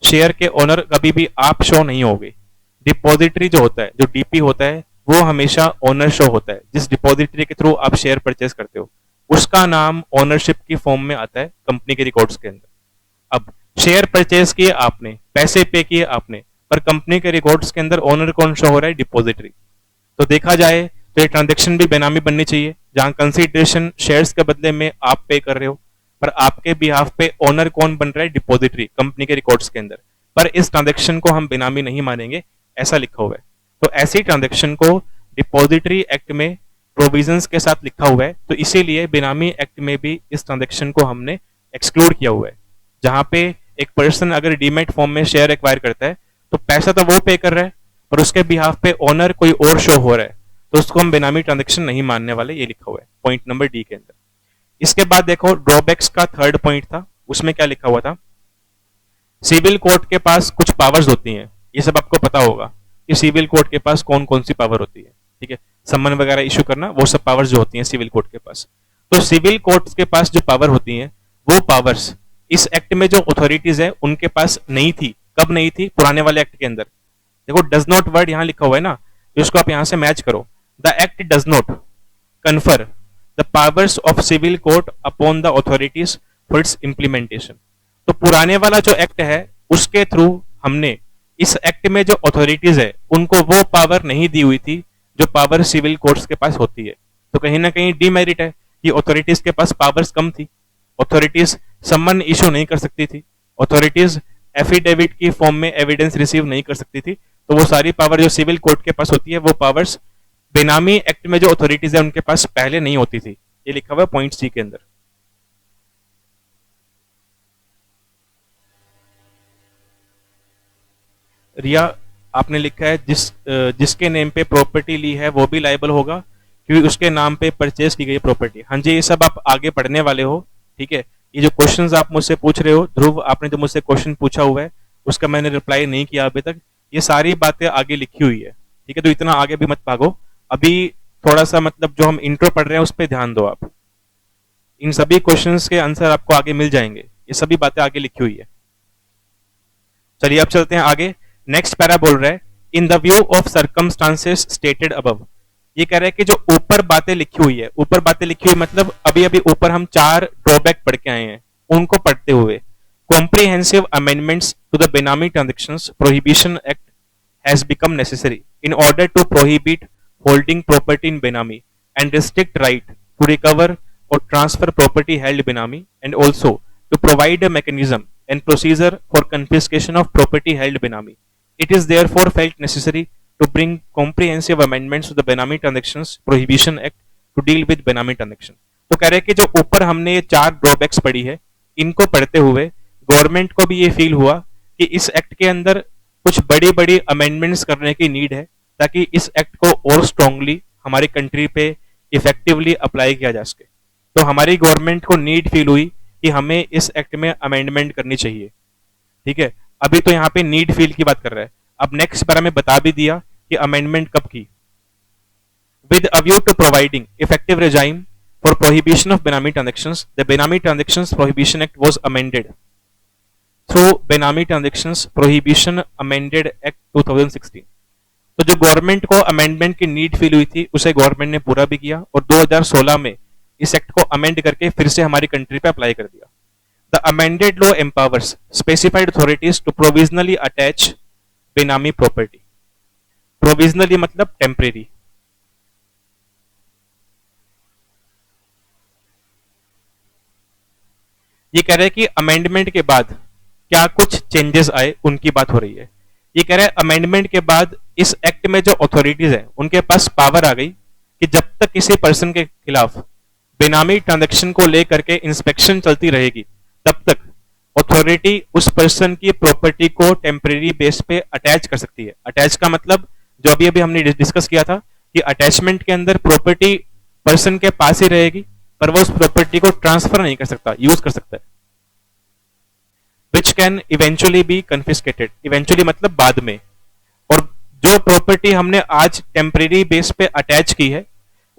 शेयर के ओनर कभी भी आप शो नहीं होगे। डिपॉजिटरी जो होता है, जो डीपी होता है, वो हमेशा ओनर शो होता है। जिस डिपॉजिटरी के थ्रू आप शेयर परचेस करते हो उसका नाम ओनरशिप की फॉर्म में आता है कंपनी के रिकॉर्ड्स के अंदर। अब शेयर परचेस किए आपने, पैसे पे किए आपने, पर कंपनी के रिकॉर्ड्स के अंदर ओनर कौन शो हो रहा है? डिपॉजिटरी। तो देखा जाए तो ये ट्रांजेक्शन भी बेनामी बननी चाहिए, जहां कंसीडरेशन शेयर्स के बदले में आप पे कर रहे हो, पर आपके बिहाफ पे ओनर कौन बन रहा है? डिपॉजिटरी, कंपनी के रिकॉर्ड्स के अंदर। पर इस ट्रांजेक्शन को हम बेनामी नहीं मानेंगे, ऐसा लिखा हुआ है। तो ऐसी ट्रांजैक्शन को डिपॉजिटरी एक्ट में प्रोविजंस के साथ लिखा हुआ है, तो इसीलिए बेनामी एक्ट में भी इस ट्रांजैक्शन को हमने एक्सक्लूड किया हुआ है। जहां पे एक पर्सन अगर डीमेट फॉर्म में शेयर एक्वायर करता है, तो पैसा तो वो पे कर रहा है, पर उसके बिहाफ पे ओनर कोई और शो हो रहा है, तो उसको हम बेनामी ट्रांजैक्शन नहीं मानने वाले, ये लिखा हुआ है पॉइंट नंबर डी के अंदर। इसके बाद देखो ड्रॉबैक्स का थर्ड पॉइंट था, उसमें क्या लिखा हुआ था, सिविल कोर्ट के पास कुछ पावर्स होती हैं, ये सब आपको पता होगा कि सिविल कोर्ट के पास कौन कौन सी पावर होती है, ठीक है, सम्मन वगैरह इशू करना, वो सब पावर्स जो होती हैं सिविल कोर्ट के पास। तो सिविल कोर्ट के पास जो पावर होती हैं, वो पावर्स इस एक्ट में जो अथॉरिटीज है उनके पास नहीं थी। कब नहीं थी? पुराने वाले एक्ट के अंदर। देखो डज नॉट वर्ड यहां लिखा हुआ है ना, तो इसको आप यहां से मैच करो। The act does not confer the powers of civil court upon the authorities for its implementation. तो पुराने वाला जो एक्ट है उसके थ्रू हमने इस एक्ट में जो अथॉरिटीज है उनको वो पावर नहीं दी हुई थी जो पावर सिविल कोर्ट्स के पास होती है। तो कहीं ना कहीं डीमेरिट है कि अथॉरिटीज के पास पावर्स कम थी। अथॉरिटीज सम्मन इशू नहीं कर सकती थी, अथॉरिटीज एफिडेविट की फॉर्म में एविडेंस रिसीव नहीं कर सकती थी। तो वो सारी पावर जो सिविल कोर्ट के पास होती है, वो पावर्स बेनामी एक्ट में जो अथॉरिटीज है उनके पास पहले नहीं होती थी। ये लिखा हुआ है पॉइंट सी के अंदर। रिया, आपने लिखा है जिसके नेम पे प्रॉपर्टी ली है वो भी लायबल होगा क्योंकि उसके नाम पे परचेज की गई प्रॉपर्टी। हाँ जी, ये सब आप आगे पढ़ने वाले हो, ठीक है। ये जो क्वेश्चंस आप मुझसे पूछ रहे हो ध्रुव, आपने जो मुझसे क्वेश्चन पूछा हुआ है उसका मैंने रिप्लाई नहीं किया अभी तक, ये सारी बातें आगे लिखी हुई है, ठीक है। तो इतना आगे भी मत भागो, अभी थोड़ा सा मतलब जो हम इंट्रो पढ़ रहे हैं उस पर ध्यान दो आप। इन सभी क्वेश्चंस के आंसर आपको आगे मिल जाएंगे, ये सभी बातें आगे लिखी हुई है। चलिए अब चलते हैं आगे। नेक्स्ट पैरा बोल रहा है in the view of circumstances stated above. ये कह रहा है कि जो ऊपर बातें लिखी हुई है, ऊपर बातें लिखी हुई मतलब अभी अभी ऊपर हम 4 ड्रॉबैक पढ़ के आए हैं, उनको पढ़ते हुए कॉम्प्रिहेंसिव अमेंडमेंट्स टू द बेनामी transactions prohibition act has become necessary in order to prohibit holding property in Benami and restrict right to recover or transfer property held Benami, and also to provide a mechanism and procedure for confiscation of property held Benami. It is therefore felt necessary to bring comprehensive amendments to the Benami Transactions Prohibition Act to deal with Benami transaction. तो कह रहे हैं कि जो ऊपर हमने ये 4 drawbacks पढ़ी है, इनको पढ़ते हुए गवर्नमेंट को भी ये फील हुआ कि इस एक्ट के अंदर कुछ बड़ी बड़ी अमेंडमेंट्स करने की नीड है ताकि इस एक्ट को और स्ट्रांगली हमारी कंट्री पे इफेक्टिवली अप्लाई किया जा सके। तो हमारी गवर्नमेंट को नीड फील हुई कि हमें इस एक्ट में अमेंडमेंट करनी चाहिए, ठीक है। अभी तो यहाँ पे नीड फील की बात कर रहा है, अब नेक्स्ट बार में बता भी दिया कि अमेंडमेंट कब की। With a view to providing effective regime for prohibition of benami transactions, the benami transactions prohibition act was amended through benami transactions prohibition amended act 2016। तो जो गवर्नमेंट को अमेंडमेंट की नीड फील हुई थी उसे गवर्नमेंट ने पूरा भी किया और 2016 में इस एक्ट को अमेंड करके फिर से हमारी कंट्री पे अप्लाई कर दिया। The amended law empowers specified authorities to provisionally attach benami property. Provisionally मतलब टेम्परेरी। ये कह रहे हैं कि अमेंडमेंट के बाद क्या कुछ चेंजेस आए, उनकी बात हो रही है। ये कह रहे हैं अमेंडमेंट के बाद इस एक्ट में जो अथॉरिटीज है उनके पास पावर आ गई कि जब तक किसी पर्सन के खिलाफ बेनामी ट्रांजैक्शन को लेकर के इंस्पेक्शन चलती रहेगी तब तक अथॉरिटी उस पर्सन की प्रॉपर्टी को टेम्परेरी बेस पे अटैच कर सकती है। अटैच का मतलब जो अभी अभी हमने डिस्कस किया था कि अटैचमेंट के अंदर प्रॉपर्टी पर्सन के पास ही रहेगी पर वो उस प्रॉपर्टी को ट्रांसफर नहीं कर सकता, यूज कर सकता है। Which can eventually B confiscated, eventually मतलब बाद में। और जो प्रॉपर्टी हमने आज टेम्परेरी बेस पे अटैच की है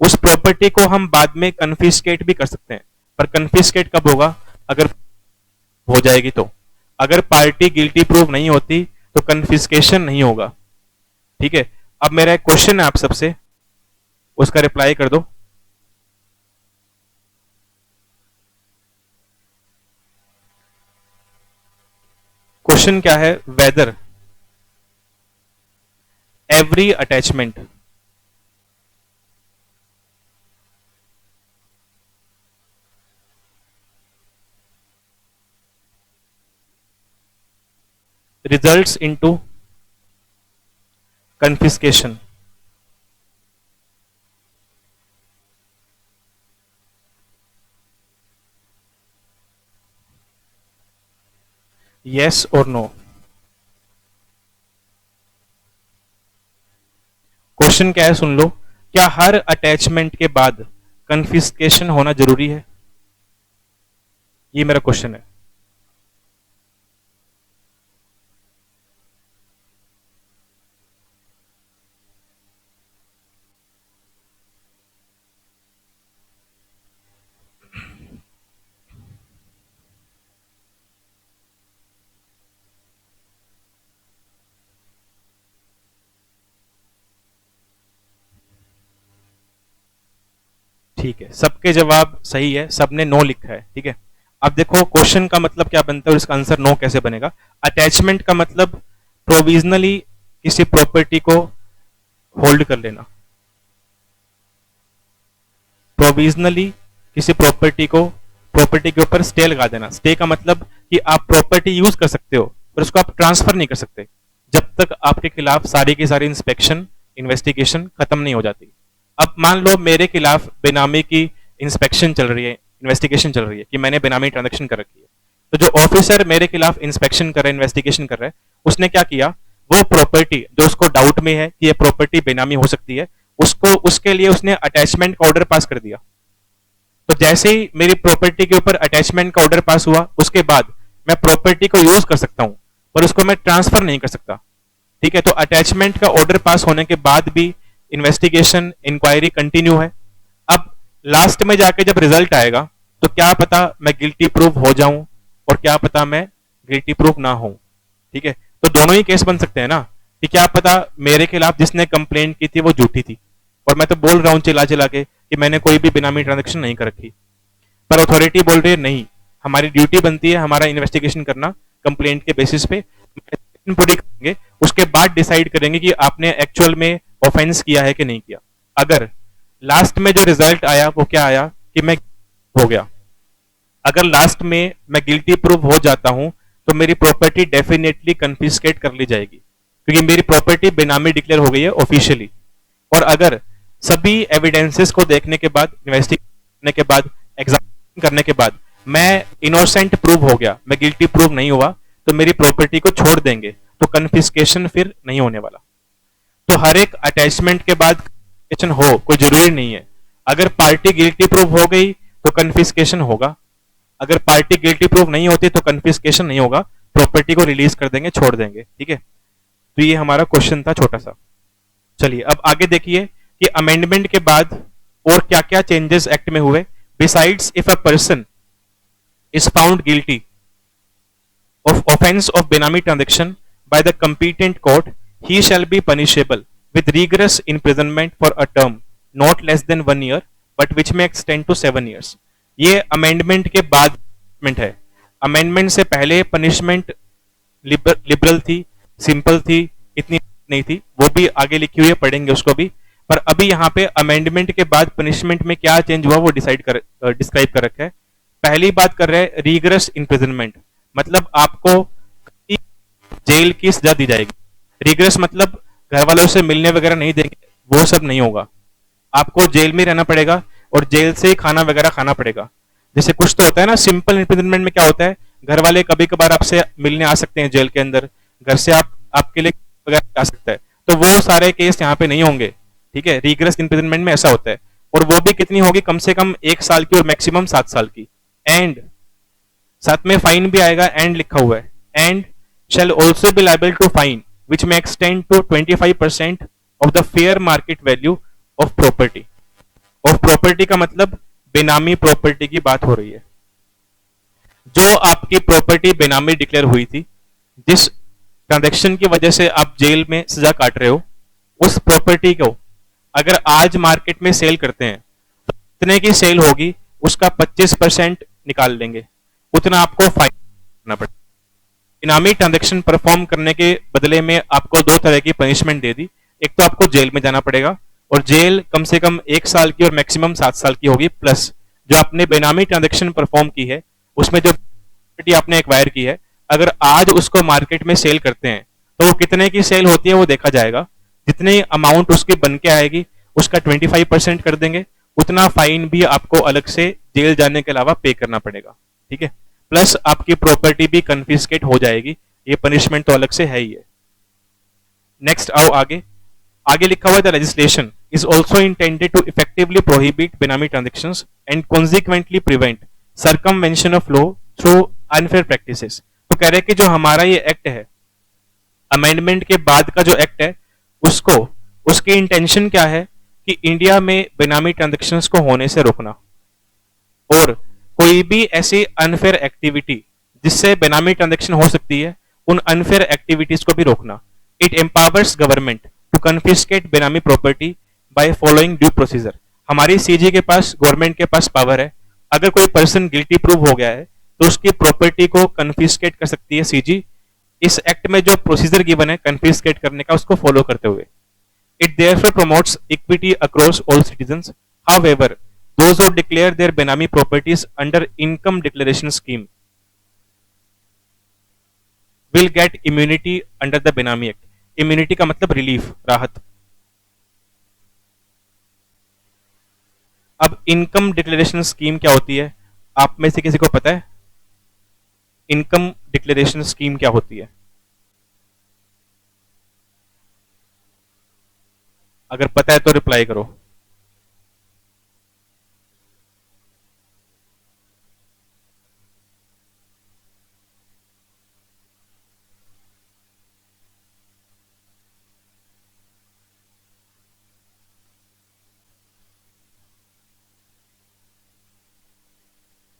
उस प्रॉपर्टी को हम बाद में कन्फिस्केट भी कर सकते हैं, पर कन्फिस्केट कब होगा? अगर हो जाएगी तो। अगर पार्टी गिल्टी प्रूव नहीं होती तो कन्फिस्केशन नहीं होगा, ठीक है। अब मेरा एक क्वेश्चन है आप सबसे, उसका रिप्लाई कर दो। क्वेश्चन क्या है? Whether every attachment results into confiscation. Yes और नो। क्वेश्चन क्या है सुन लो, क्या हर अटैचमेंट के बाद कन्फिस्केशन होना जरूरी है? ये मेरा क्वेश्चन है। ठीक है, सबके जवाब सही है, सबने नो लिखा है। ठीक है, अब देखो क्वेश्चन का मतलब क्या बनता है और इसका आंसर नो कैसे बनेगा। अटैचमेंट का मतलब प्रोविजनली किसी प्रॉपर्टी को होल्ड कर लेना, प्रोविजनली किसी प्रॉपर्टी के ऊपर स्टे लगा देना। स्टे का मतलब कि आप प्रॉपर्टी यूज कर सकते हो पर उसको आप ट्रांसफर नहीं कर सकते जब तक आपके खिलाफ सारी की सारी इंस्पेक्शन इन्वेस्टिगेशन खत्म नहीं हो जाती। अब मान लो मेरे खिलाफ बेनामी की इंस्पेक्शन चल रही है, इन्वेस्टिगेशन चल रही है कि मैंने बेनामी ट्रांजेक्शन कर रखी है। तो जो ऑफिसर मेरे खिलाफ इंस्पेक्शन कर रहा है, इन्वेस्टिगेशन कर रहा है, उसने क्या किया, वो प्रॉपर्टी जो उसको डाउट में है कि ये प्रॉपर्टी बेनामी हो सकती है, उसको उसके लिए उसने अटैचमेंट का ऑर्डर पास कर दिया। तो जैसे ही मेरी प्रॉपर्टी के ऊपर अटैचमेंट का ऑर्डर पास हुआ, उसके बाद मैं प्रॉपर्टी को यूज कर सकता हूं पर उसको मैं ट्रांसफर नहीं कर सकता। ठीक है, तो अटैचमेंट का ऑर्डर पास होने के बाद भी इन्वेस्टिगेशन इंक्वायरी कंटिन्यू है। अब लास्ट में जाके जब रिजल्ट आएगा तो क्या पता मैं गिल्टी प्रूव हो जाऊं और क्या पता मैं गिल्टी प्रूव ना हूं। ठीक है, तो दोनों ही केस बन सकते हैं ना, कि क्या पता मेरे खिलाफ जिसने कंप्लेंट की थी वो झूठी थी और मैं तो बोल रहा हूं चिल्ला चिल्ला के कि मैंने कोई भी बेनामी ट्रांजेक्शन नहीं कर रखी, पर अथॉरिटी बोल रही है नहीं, हमारी ड्यूटी बनती है हमारा इन्वेस्टिगेशन करना कंप्लेंट के बेसिस पे, पूरी करेंगे, उसके बाद डिसाइड करेंगे कि आपने एक्चुअल में ऑफेंस किया है कि नहीं किया। अगर लास्ट में जो रिजल्ट आया वो क्या आया कि मैं हो गया, अगर लास्ट में मैं गिल्टी प्रूव हो जाता हूं तो मेरी प्रॉपर्टी डेफिनेटली कन्फिस्केट कर ली जाएगी क्योंकि मेरी प्रॉपर्टी बेनामी डिक्लेयर हो गई है ऑफिशियली। और अगर सभी एविडेंसेस को देखने के बाद, इन्वेस्टिगेट करने के बाद, एग्जामिन करने के बाद मैं इनोसेंट प्रूव हो गया, मैं गिल्टी प्रूव नहीं हुआ, तो मेरी प्रॉपर्टी को छोड़ देंगे, तो कन्फिस्केशन फिर नहीं होने वाला। तो हर एक अटैचमेंट के बाद कन्फिस्केशन हो कोई जरूरी नहीं है। अगर पार्टी गिल्टी प्रूव हो गई तो कन्फिस्केशन होगा, अगर पार्टी गिल्टी प्रूव नहीं होती तो कन्फिस्केशन नहीं होगा, प्रॉपर्टी को रिलीज कर देंगे, छोड़ देंगे। ठीक है, तो ये हमारा क्वेश्चन था छोटा सा। चलिए अब आगे देखिए कि अमेंडमेंट के बाद और क्या क्या चेंजेस एक्ट में हुए। Besides if a person is found guilty of offense of Benami transaction by the competent court, he shall be punishable with rigorous imprisonment for a term not less than 1 year, but which may extend to 7 years. ये amendment के बाद amendment है। Amendment से पहले punishment liberal थी, simple थी, इतनी नहीं थी, वो भी आगे लिखी हुई है, पढ़ेंगे उसको भी। पर अभी यहाँ पे अमेंडमेंट के बाद पनिशमेंट में क्या चेंज हुआ वो डिस्क्राइब कर रखा है। पहली बात कर रहे हैं रीगरस इम्प्रिजनमेंट, मतलब आपको जेल की सजा दी जाएगी। रिग्रेस मतलब घर वालों से मिलने वगैरह नहीं देंगे, वो सब नहीं होगा, आपको जेल में रहना पड़ेगा और जेल से खाना वगैरह खाना पड़ेगा। जैसे कुछ तो होता है ना, सिंपल इम्प्रिजनमेंट में क्या होता है, घर वाले कभी कभार आपसे मिलने आ सकते हैं जेल के अंदर, घर से आपके लिए वगैरह आ सकता है, तो वो सारे केस यहाँ पे नहीं होंगे। ठीक है, रिग्रेस इम्प्रिजनमेंट में ऐसा होता है, और वो भी कितनी होगी, कम से कम 1 साल की और मैक्सिमम 7 साल की। एंड साथ में फाइन भी आएगा, एंड लिखा हुआ है, and shall also be liable to fine which may extend to 25% of the fair market value of property। of property का मतलब बेनामी प्रॉपर्टी की बात हो रही है। जो आपकी प्रॉपर्टी बेनामी डिक्लेयर हुई थी, जिस ट्रांजैक्शन की वजह से आप जेल में सजा काट रहे हो, उस प्रॉपर्टी को अगर आज मार्केट में सेल करते हैं तो कितने की सेल होगी, उसका 25% निकाल लेंगे, उतना आपको फाइन करना पड़ेगा। बेनामी ट्रांजैक्शन परफॉर्म करने के बदले में आपको 2 तरह की पनिशमेंट दे दी। एक तो आपको जेल में जाना पड़ेगा, और जेल कम से कम 1 साल की और मैक्सिमम 7 साल की होगी, प्लस जो आपने बेनामी ट्रांजैक्शन परफॉर्म की है उसमें जो प्रॉपर्टी आपने एक्वायर की है, अगर आज उसको मार्केट में सेल करते हैं तो वो कितने की सेल होती है वो देखा जाएगा। जितने अमाउंट उसके बन के आएगी उसका 25% कर देंगे, उतना फाइन भी आपको अलग से जेल जाने के अलावा पे करना पड़ेगा। ठीक है, प्लस आपकी प्रॉपर्टी भी कन्फिस्केट हो जाएगी, ये पनिशमेंट तो अलग से है ही है। नेक्स्ट आओ आगे। आगे लिखा हुआ है the legislation is also intended to effectively prohibit benami transactions and consequently prevent circumvention of law through unfair practices. तो कह रहे हैं कि जो हमारा ये एक्ट है, अमेंडमेंट के बाद का जो एक्ट है, उसको उसकी इंटेंशन क्या है कि इंडिया में बेनामी ट्रांजेक्शंस को होने से रोकना और कोई भी ऐसी अनफेयर एक्टिविटी जिससे बेनामी ट्रांजेक्शन हो सकती है, उन अनफेयर एक्टिविटीज को भी रोकना। It empowers government to confiscate benami property by following due procedure. हमारी सीजी के पास, गवर्नमेंट के पास पावर है, अगर कोई पर्सन गिल्टी प्रूव हो गया है तो उसकी प्रॉपर्टी को कन्फिस्केट कर सकती है सीजी, इस एक्ट में जो प्रोसीजर गिवन है कन्फिस्केट करने का, उसको फॉलो करते हुए। It therefore promotes equity across all citizens. However, those who declare their benami properties under income declaration scheme will get immunity under the Benami Act. Immunity का मतलब रिलीफ, राहत। अब इनकम डिक्लेरेशन स्कीम क्या होती है, आप में से किसी को पता है इनकम डिक्लेरेशन स्कीम क्या होती है? अगर पता है तो रिप्लाई करो।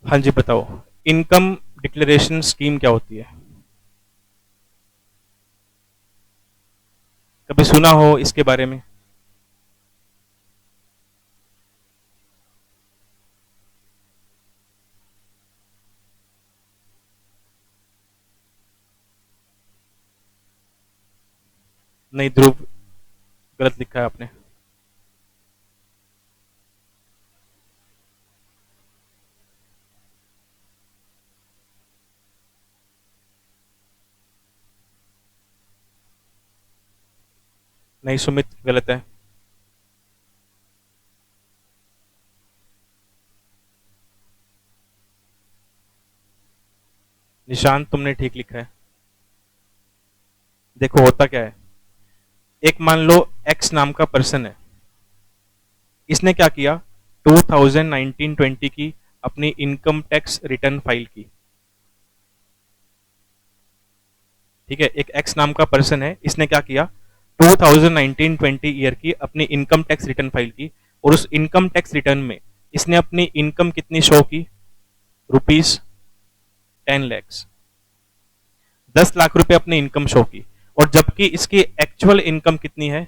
हाँ जी बताओ, इनकम डिक्लेरेशन स्कीम क्या होती है? कभी सुना हो इसके बारे में? नहीं ध्रुव, गलत लिखा है आपने। नहीं सुमित, गलत है। निशांत, तुमने ठीक लिखा है। देखो होता क्या है, एक मान लो एक्स नाम का पर्सन है, इसने क्या किया, 2019-20 की अपनी इनकम टैक्स रिटर्न फाइल की। ठीक है, एक एक्स नाम का पर्सन है, इसने क्या किया, 2019-20 ईयर की अपनी इनकम टैक्स रिटर्न फाइल की, और उस इनकम टैक्स रिटर्न में इसने अपनी इनकम कितनी शो की, ₹10 लाख, 10 लाख रुपए अपनी इनकम शो की, और जबकि इसकी एक्चुअल इनकम कितनी है,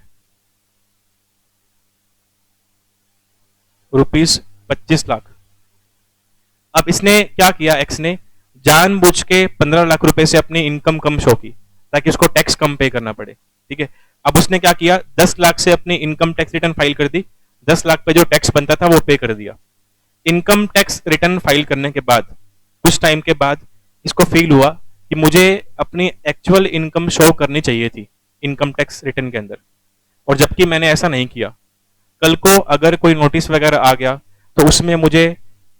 ₹25 लाख। अब इसने क्या किया, एक्स ने जानबूझ के 15 लाख रुपए से अपनी इनकम कम शो की ताकि उसको टैक्स कम पे करना पड़े। ठीक है, अब उसने क्या किया, 10 लाख से अपनी इनकम टैक्स रिटर्न फाइल कर दी, 10 लाख पे जो टैक्स बनता था वो पे कर दिया। इनकम टैक्स रिटर्न फाइल करने के बाद कुछ टाइम के बाद इसको फील हुआ कि मुझे अपनी एक्चुअल इनकम शो करनी चाहिए थी इनकम टैक्स रिटर्न के अंदर, और जबकि मैंने ऐसा नहीं किया। कल को अगर कोई नोटिस वगैरह आ गया तो उसमें मुझे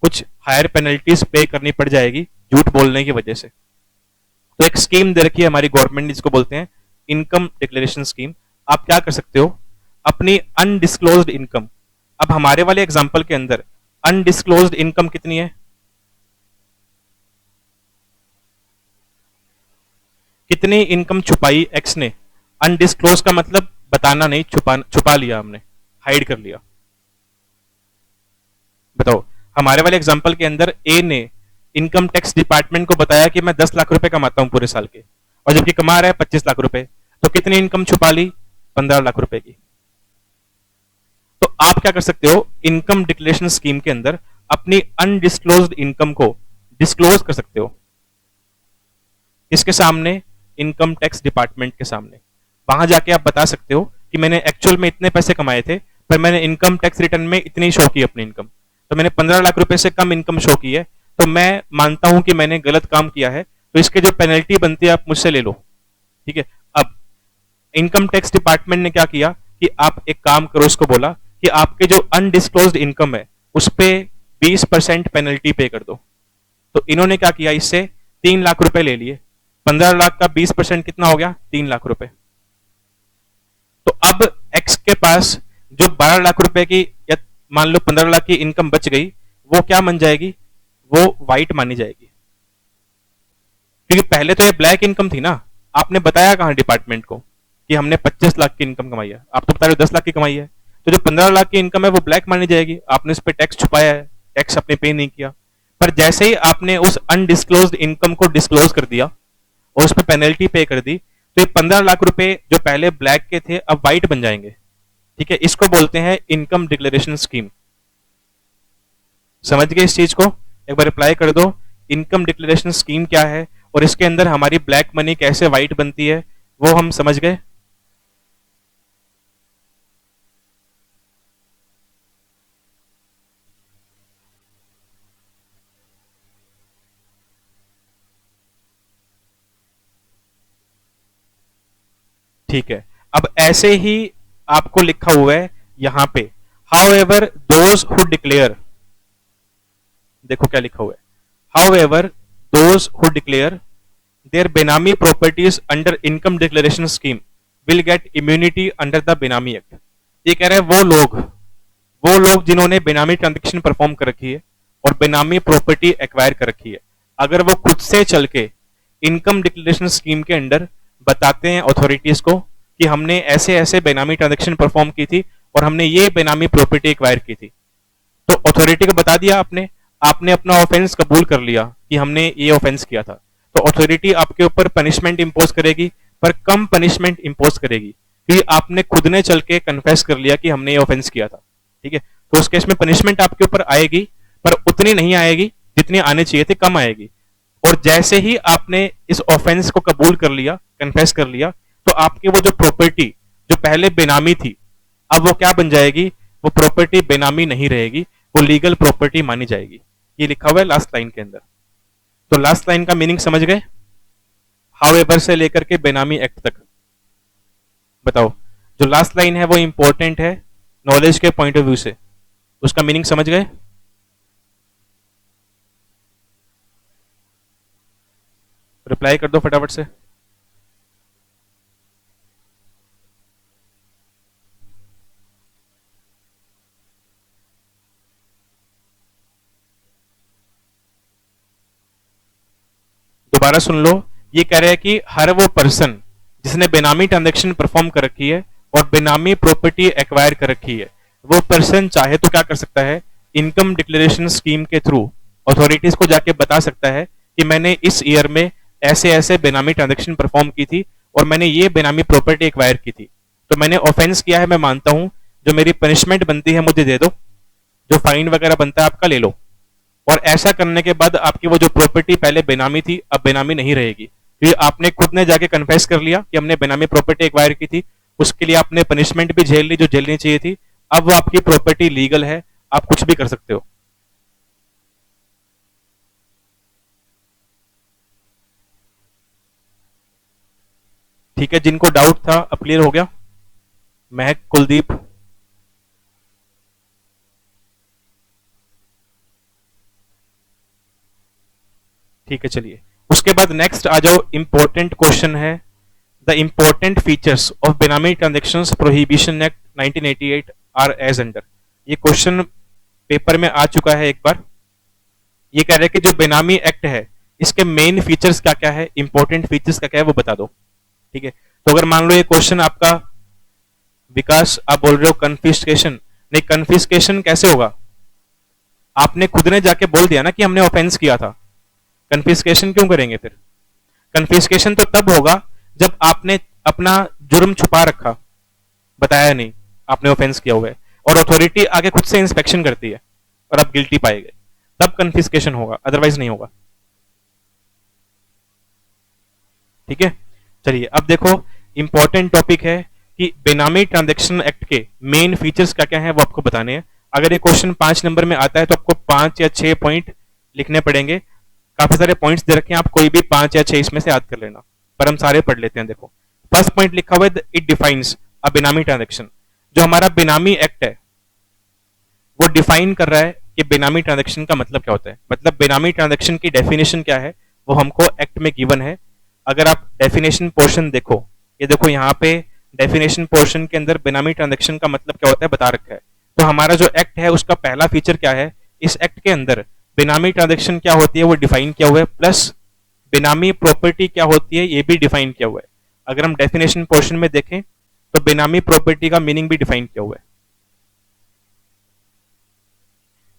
कुछ हायर पेनल्टीज पे करनी पड़ जाएगी झूठ बोलने की वजह से। तो एक स्कीम दे रखी है हमारी गवर्नमेंट ने, जिसको बोलते हैं इनकम डिक्लेरेशन स्कीम। आप क्या कर सकते हो, अपनी अनडिस्क्लोज्ड इनकम, अब हमारे वाले एग्जांपल के अंदर अनडिस्क्लोज्ड इनकम कितनी है, कितनी इनकम छुपाई एक्स ने, अनडिस्क्लोज का मतलब बताना नहीं, छुपा लिया हमने, हाइड कर लिया। बताओ, हमारे वाले एग्जांपल के अंदर ए ने इनकम टैक्स डिपार्टमेंट को बताया कि मैं 10 लाख रुपए कमाता हूं पूरे साल के, और जबकि कमा रहा है 25 लाख रुपए, तो कितनी इनकम छुपा ली, 15 लाख रुपए की। तो आप क्या कर सकते हो, इनकम डिक्लेरेशन स्कीम के अंदर अपनी अनडिस्क्लोज्ड इनकम को डिस्क्लोज कर सकते हो। इसके सामने, इनकम टैक्स डिपार्टमेंट के सामने, वहां जाके आप बता सकते हो कि मैंने एक्चुअल में इतने पैसे कमाए थे, पर मैंने इनकम टैक्स रिटर्न में इतनी शो की अपनी इनकम, तो मैंने 15 लाख रुपए से कम इनकम शो की है, तो मैं मानता हूं कि मैंने गलत काम किया है, तो इसके जो पेनल्टी बनती है आप मुझसे ले लो। ठीक है, अब इनकम टैक्स डिपार्टमेंट ने क्या किया कि आप एक काम करो, उसको बोला कि आपके जो अनडिस्क्लोज्ड इनकम है उस पे 20% पेनल्टी पे कर दो। तो इन्होंने क्या किया, इससे 3 लाख रुपए ले लिए। 15 लाख का 20% कितना हो गया, 3 लाख रुपए। तो अब एक्स के पास जो 12 लाख रुपए की या मान लो 15 लाख की इनकम बच गई, वो क्या बन जाएगी, वो वाइट मानी जाएगी। क्योंकि पहले तो ये ब्लैक इनकम थी ना। आपने बताया कहां डिपार्टमेंट को कि हमने 25 लाख की इनकम कमाई है, आप तो बता रहे हो 10 लाख की कमाई है। तो जो 15 लाख की इनकम है वो ब्लैक मानी जाएगी, आपने इस पे टैक्स छुपाया है, टैक्स आपने पे नहीं किया। पर जैसे ही आपने उस अनडिस्क्लोज्ड इनकम को डिस्क्लोज कर दिया और उस पर पेनल्टी पे कर दी, तो ये 15 लाख रुपए जो पहले ब्लैक के थे अब व्हाइट बन जाएंगे। ठीक है, इसको बोलते हैं इनकम डिक्लेरेशन स्कीम। समझ गए इस चीज को? एक बार रिप्लाई कर दो, इनकम डिक्लेरेशन स्कीम क्या है और इसके अंदर हमारी ब्लैक मनी कैसे व्हाइट बनती है, वो हम समझ गए। ठीक है, अब ऐसे ही आपको लिखा हुआ है यहां पे, however those who declare, देखो क्या लिखा हुआ है, however those who declare their benami properties under income declaration scheme will get immunity under the benami act. ये कह रहे हैं वो लोग जिन्होंने बेनामी ट्रांजेक्शन परफॉर्म कर रखी है और बेनामी प्रॉपर्टी एक्वायर कर रखी है, अगर वो खुद से चल के इनकम डिक्लेरेशन स्कीम के अंडर बताते हैं अथॉरिटीज को कि हमने ऐसे ऐसे बेनामी ट्रांजेक्शन परफॉर्म की थी और हमने ये बेनामी प्रॉपर्टी एक्वायर की थी, तो अथॉरिटी को बता दिया आपने, आपने अपना ऑफेंस कबूल कर लिया कि हमने ये ऑफेंस किया था, तो अथॉरिटी आपके ऊपर पनिशमेंट इंपोज करेगी, पर कम पनिशमेंट इंपोज करेगी क्योंकि आपने खुद ने चल के कन्फेस कर लिया कि हमने ये ऑफेंस किया था। ठीक है, तो उस केस में पनिशमेंट आपके ऊपर आएगी, पर उतनी नहीं आएगी जितनी आने चाहिए थी, कम आएगी। और जैसे ही आपने इस ऑफेंस को कबूल कर लिया, कन्फेस कर लिया, तो आपकी वो जो प्रॉपर्टी जो पहले बेनामी थी, अब वो क्या बन जाएगी, वो प्रॉपर्टी बेनामी नहीं रहेगी, वो लीगल प्रॉपर्टी मानी जाएगी। ये लिखा हुआ है लास्ट लाइन के अंदर। तो लास्ट लाइन का मीनिंग समझ गए, हाउ एवर से लेकर के बेनामी एक्ट तक। बताओ, जो लास्ट लाइन है वो इंपॉर्टेंट है नॉलेज के पॉइंट ऑफ व्यू से, उसका मीनिंग समझ गए? रिप्लाई कर दो फटाफट से। दोबारा सुन लो, ये कह रहे हैं कि हर वो पर्सन जिसने बेनामी ट्रांजेक्शन परफॉर्म कर रखी है और बेनामी प्रॉपर्टी एक्वायर कर रखी है, वो पर्सन चाहे तो क्या कर सकता है, इनकम डिक्लेरेशन स्कीम के थ्रू अथॉरिटीज को जाके बता सकता है कि मैंने इस ईयर में ऐसे ऐसे बेनामी ट्रांजेक्शन परफॉर्म की थी और मैंने ये बेनामी प्रॉपर्टी एक्वायर की थी, तो मैंने ऑफेंस किया है, मैं मानता हूं, जो मेरी पनिशमेंट बनती है मुझे दे दो, जो फाइन वगैरह बनता है आपका ले लो। और ऐसा करने के बाद आपकी वो जो प्रॉपर्टी पहले बेनामी थी अब बेनामी नहीं रहेगी, क्योंकि आपने खुद ने जाके कन्फेस कर लिया कि हमने बेनामी प्रॉपर्टी एक्वायर की थी, उसके लिए आपने पनिशमेंट भी झेल ली जो झेलनी चाहिए थी, अब वो आपकी प्रॉपर्टी लीगल है, आप कुछ भी कर सकते हो। ठीक है, जिनको डाउट था अब क्लियर हो गया? महक, कुलदीप, ठीक है, चलिए उसके बाद नेक्स्ट आ जाओ। इंपॉर्टेंट क्वेश्चन है, the important features of benami transactions prohibition act 1988 are as under. ये क्वेश्चन पेपर में आ चुका है एक बार। ये कह रहे हैं कि जो बेनामी एक्ट है इसके मेन फीचर्स क्या क्या है, इंपॉर्टेंट फीचर्स क्या क्या है वो बता दो। ठीक है, तो अगर मान लो ये क्वेश्चन आपका, विकास आप बोल रहे हो कन्फिस्केशन, नहीं कन्फिस्केशन कैसे होगा, आपने खुद ने जाके बोल दिया ना कि हमने ऑफेंस किया था, कन्फिस्केशन क्यों करेंगे फिर? कन्फिस्केशन तो तब होगा जब आपने अपना जुर्म छुपा रखा, बताया नहीं आपने ऑफेंस किया हुआ है, और अथॉरिटी आगे खुद से इंस्पेक्शन करती है और आप गिल्टी पाए गए, तब कन्फिस्केशन होगा, अदरवाइज नहीं होगा। ठीक है, चलिए अब देखो इंपॉर्टेंट टॉपिक है कि बेनामी ट्रांजैक्शन एक्ट के मेन फीचर्स क्या क्या हैं वो आपको बताने हैं। अगर ये क्वेश्चन 5 नंबर में आता है तो आपको 5 या 6 पॉइंट लिखने पड़ेंगे। काफी सारे पॉइंट्स दे रखे हैं, आप कोई भी 5 या 6 इसमें से याद कर लेना, पर हम सारे पढ़ लेते हैं। देखो फर्स्ट पॉइंट लिखा हुआ है इट डिफाइंस अ बेनामी ट्रांजैक्शन। जो हमारा बेनामी एक्ट है वो डिफाइन कर रहा है कि बेनामी ट्रांजैक्शन का मतलब क्या होता है। मतलब बेनामी ट्रांजैक्शन की डेफिनेशन क्या है वो हमको एक्ट में गिवन है। अगर आप डेफिनेशन पोर्शन देखो, ये देखो यहाँ पे डेफिनेशन पोर्शन के अंदर बेनामी ट्रांजैक्शन का मतलब क्या होता है बता रखा है। तो हमारा जो एक्ट है उसका पहला फीचर क्या है, इस एक्ट के अंदर बेनामी ट्रांजैक्शन क्या होती है वो डिफाइन किया हुआ है, प्लस बेनामी प्रॉपर्टी क्या होती है ये भी डिफाइन किया हुआ है। अगर हम डेफिनेशन पोर्शन में देखें तो बेनामी प्रॉपर्टी का मीनिंग भी डिफाइन किया हुआ है।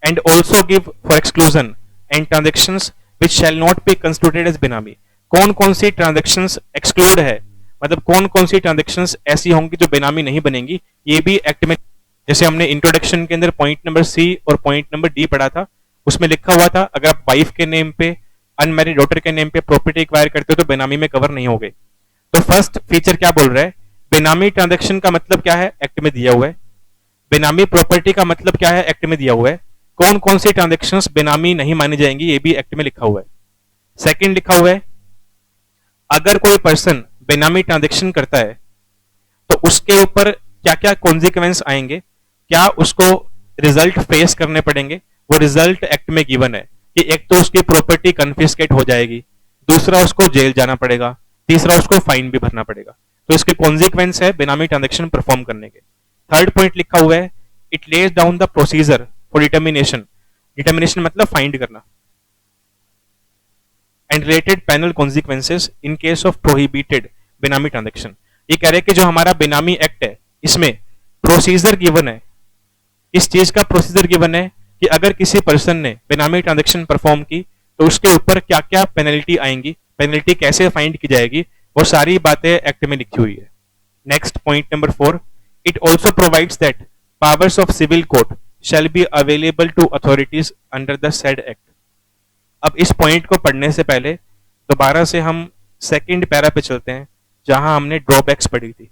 And also give for exclusion and transactions which shall not be constituted as benami. कौन कौन सी ट्रांजेक्शन्स एक्सक्लूड है, मतलब कौन कौन सी ट्रांजेक्शन्स ऐसी होंगी जो बेनामी नहीं बनेंगी, ये भी एक्ट में। जैसे हमने इंट्रोडक्शन के अंदर पॉइंट नंबर सी और पॉइंट नंबर डी पढ़ा था, उसमें लिखा हुआ था अगर आप वाइफ के नेम पे अनमैरिड डॉटर के नेम पे प्रॉपर्टी एक्वायर करते हो तो बेनामी में कवर नहीं होगे। तो फर्स्ट फीचर क्या बोल रहा है, बेनामी ट्रांजैक्शन का मतलब क्या है एक्ट में दिया हुआ है, बेनामी प्रॉपर्टी का मतलब क्या है एक्ट में दिया हुआ है, कौन कौन सी ट्रांजैक्शंस बेनामी नहीं मानी जाएंगी ये भी एक्ट में लिखा हुआ है। सेकंड लिखा हुआ है अगर कोई पर्सन बेनामी ट्रांजैक्शन करता है तो उसके ऊपर क्या क्या कॉन्सिक्वेंस आएंगे, क्या उसको रिजल्ट फेस करने पड़ेंगे, वो रिजल्ट एक्ट में गिवन है कि एक तो उसकी प्रॉपर्टी कन्फिस्केट हो जाएगी, दूसरा उसको जेल जाना पड़ेगा, तीसरा उसको फाइन भी भरना पड़ेगा। तो इसके कॉन्सिक्वेंस है बेनामी ट्रांजैक्शन परफॉर्म करने के। थर्ड पॉइंट लिखा हुआ है it lays down the procedure for determination, determination मतलब फाइंड करना, and related panel consequences in case of prohibited बेनामी ट्रांजैक्शन। ये कह रहे हैं कि जो हमारा बेनामी एक्ट है इसमें प्रोसीजर गिवन है। इस चीज का प्रोसीजर गिवन है कि अगर किसी पर्सन ने बेनामी ट्रांजैक्शन परफॉर्म की तो उसके ऊपर क्या क्या पेनल्टी आएंगी, पेनल्टी कैसे फाइंड की जाएगी, वो सारी बातें एक्ट में लिखी हुई है। Next point number 4, it also provides that powers of civil court shall be available to authorities under the said act. अब इस पॉइंट को पढ़ने से पहले दोबारा से हम सेकंड पैरा पे चलते हैं जहां हमने ड्रॉबैक्स पढ़ी थी।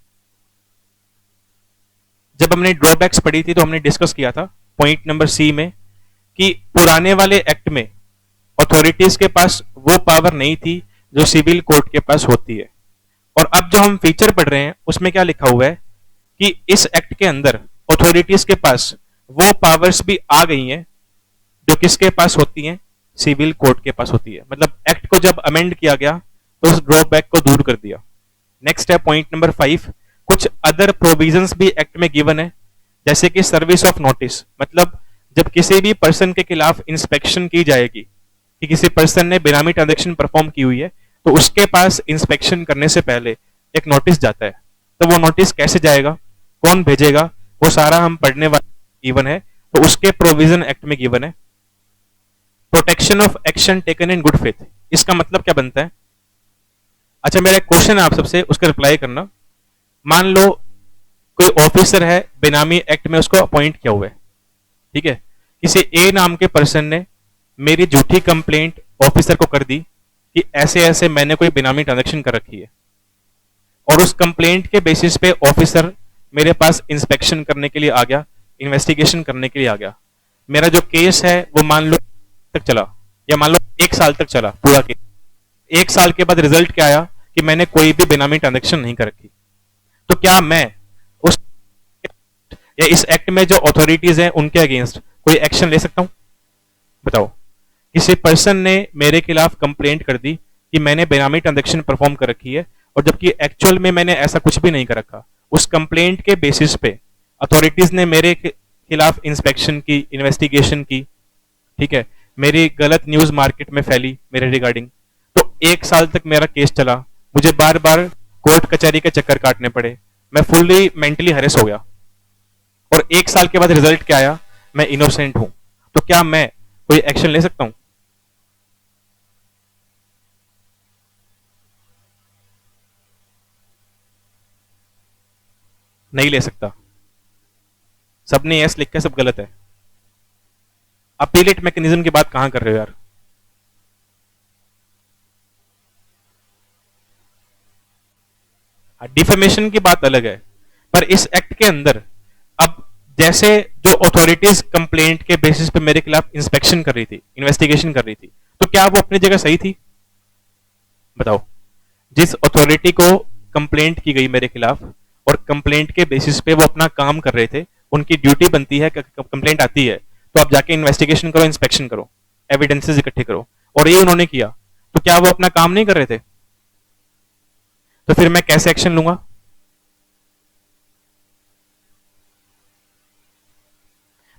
जब हमने ड्रॉबैक्स पढ़ी थी तो हमने डिस्कस किया था पॉइंट नंबर सी में कि पुराने वाले एक्ट में अथॉरिटीज के पास वो पावर नहीं थी जो सिविल कोर्ट के पास होती है। और अब जो हम फीचर पढ़ रहे हैं उसमें क्या लिखा हुआ है कि इस एक्ट के अंदर अथॉरिटीज के पास वो पावर्स भी आ गई हैं जो किसके पास होती हैं, सिविल कोर्ट के पास होती है। मतलब एक्ट को जब अमेंड किया गया तो उस ड्रॉबैक को दूर कर दिया। नेक्स्ट है पॉइंट नंबर 5, कुछ अदर प्रोविजंस भी एक्ट में गिवन है जैसे कि सर्विस ऑफ नोटिस। मतलब जब किसी भी पर्सन के खिलाफ इंस्पेक्शन की जाएगी कि किसी पर्सन ने बेनामी ट्रांजैक्शन परफॉर्म की हुई है तो उसके पास इंस्पेक्शन करने से पहले एक नोटिस जाता है। तो वो नोटिस कैसे जाएगा, कौन भेजेगा, वो सारा हम पढ़ने वाले गिवन है। तो उसके प्रोविजन एक्ट में गिवन है। Protection of action taken in good faith, इसका मतलब क्या बनता है। अच्छा मेरा एक क्वेश्चन है आप सबसे, उसका रिप्लाई करना। मान लो कोई ऑफिसर है, बेनामी एक्ट में उसको अपॉइंट किया हुआ है, ठीक है, किसी ए नाम के पर्सन ने मेरी झूठी कंप्लेंट ऑफिसर को कर दी कि ऐसे ऐसे मैंने कोई बेनामी ट्रांजैक्शन कर रखी है, और उस कंप्लेंट के बेसिस पे ऑफिसर मेरे पास इंस्पेक्शन करने के लिए आ गया, इन्वेस्टिगेशन करने के लिए आ गया। मेरा जो केस है वो मान लो तक चला, या मान लो 1 साल तक चला पूरा केस। 1 साल के बाद रिजल्ट क्या आया कि मैंने कोई भी बेनामी ट्रांजैक्शन नहीं कर रखी। तो क्या मैं उस या इस एक्ट में जो अथॉरिटीज हैं उनके अगेंस्ट कोई एक्शन ले सकता हूं, बताओ। किसी पर्सन ने मेरे खिलाफ कंप्लेंट कर दी कि मैंने बेनामी ट्रांजैक्शन परफॉर्म कर रखी है, और जबकि एक्चुअल में मैंने ऐसा कुछ भी नहीं कर रखा। उस कंप्लेंट के बेसिस पे अथॉरिटीज ने मेरे खिलाफ इंस्पेक्शन की, इन्वेस्टिगेशन की, ठीक है, मेरी गलत न्यूज मार्केट में फैली मेरे रिगार्डिंग। तो 1 साल तक मेरा केस चला, मुझे बार बार कोर्ट कचहरी के चक्कर काटने पड़े, मैं फुल्ली मेंटली हरेस हो गया, और 1 साल के बाद रिजल्ट क्या आया, मैं इनोसेंट हूं। तो क्या मैं कोई एक्शन ले सकता हूं? नहीं ले सकता। सबने यस लिख के सब गलत है। अपीलेट मैकेनिज्म की बात कहां कर रहे हो यार। डिफेमेशन की बात अलग है, पर इस एक्ट के अंदर अब जैसे जो अथॉरिटीज कंप्लेंट के बेसिस पे मेरे खिलाफ इंस्पेक्शन कर रही थी, इन्वेस्टिगेशन कर रही थी, तो क्या वो अपनी जगह सही थी, बताओ। जिस अथॉरिटी को कंप्लेंट की गई मेरे खिलाफ और कंप्लेंट के बेसिस पे वो अपना काम कर रहे थे, उनकी ड्यूटी बनती है, कंप्लेंट आती है तो आप जाके इन्वेस्टिगेशन करो, इंस्पेक्शन करो, एविडेंसेस इकट्ठे करो, और ये उन्होंने किया, तो क्या वो अपना काम नहीं कर रहे थे? तो फिर मैं कैसे एक्शन लूंगा?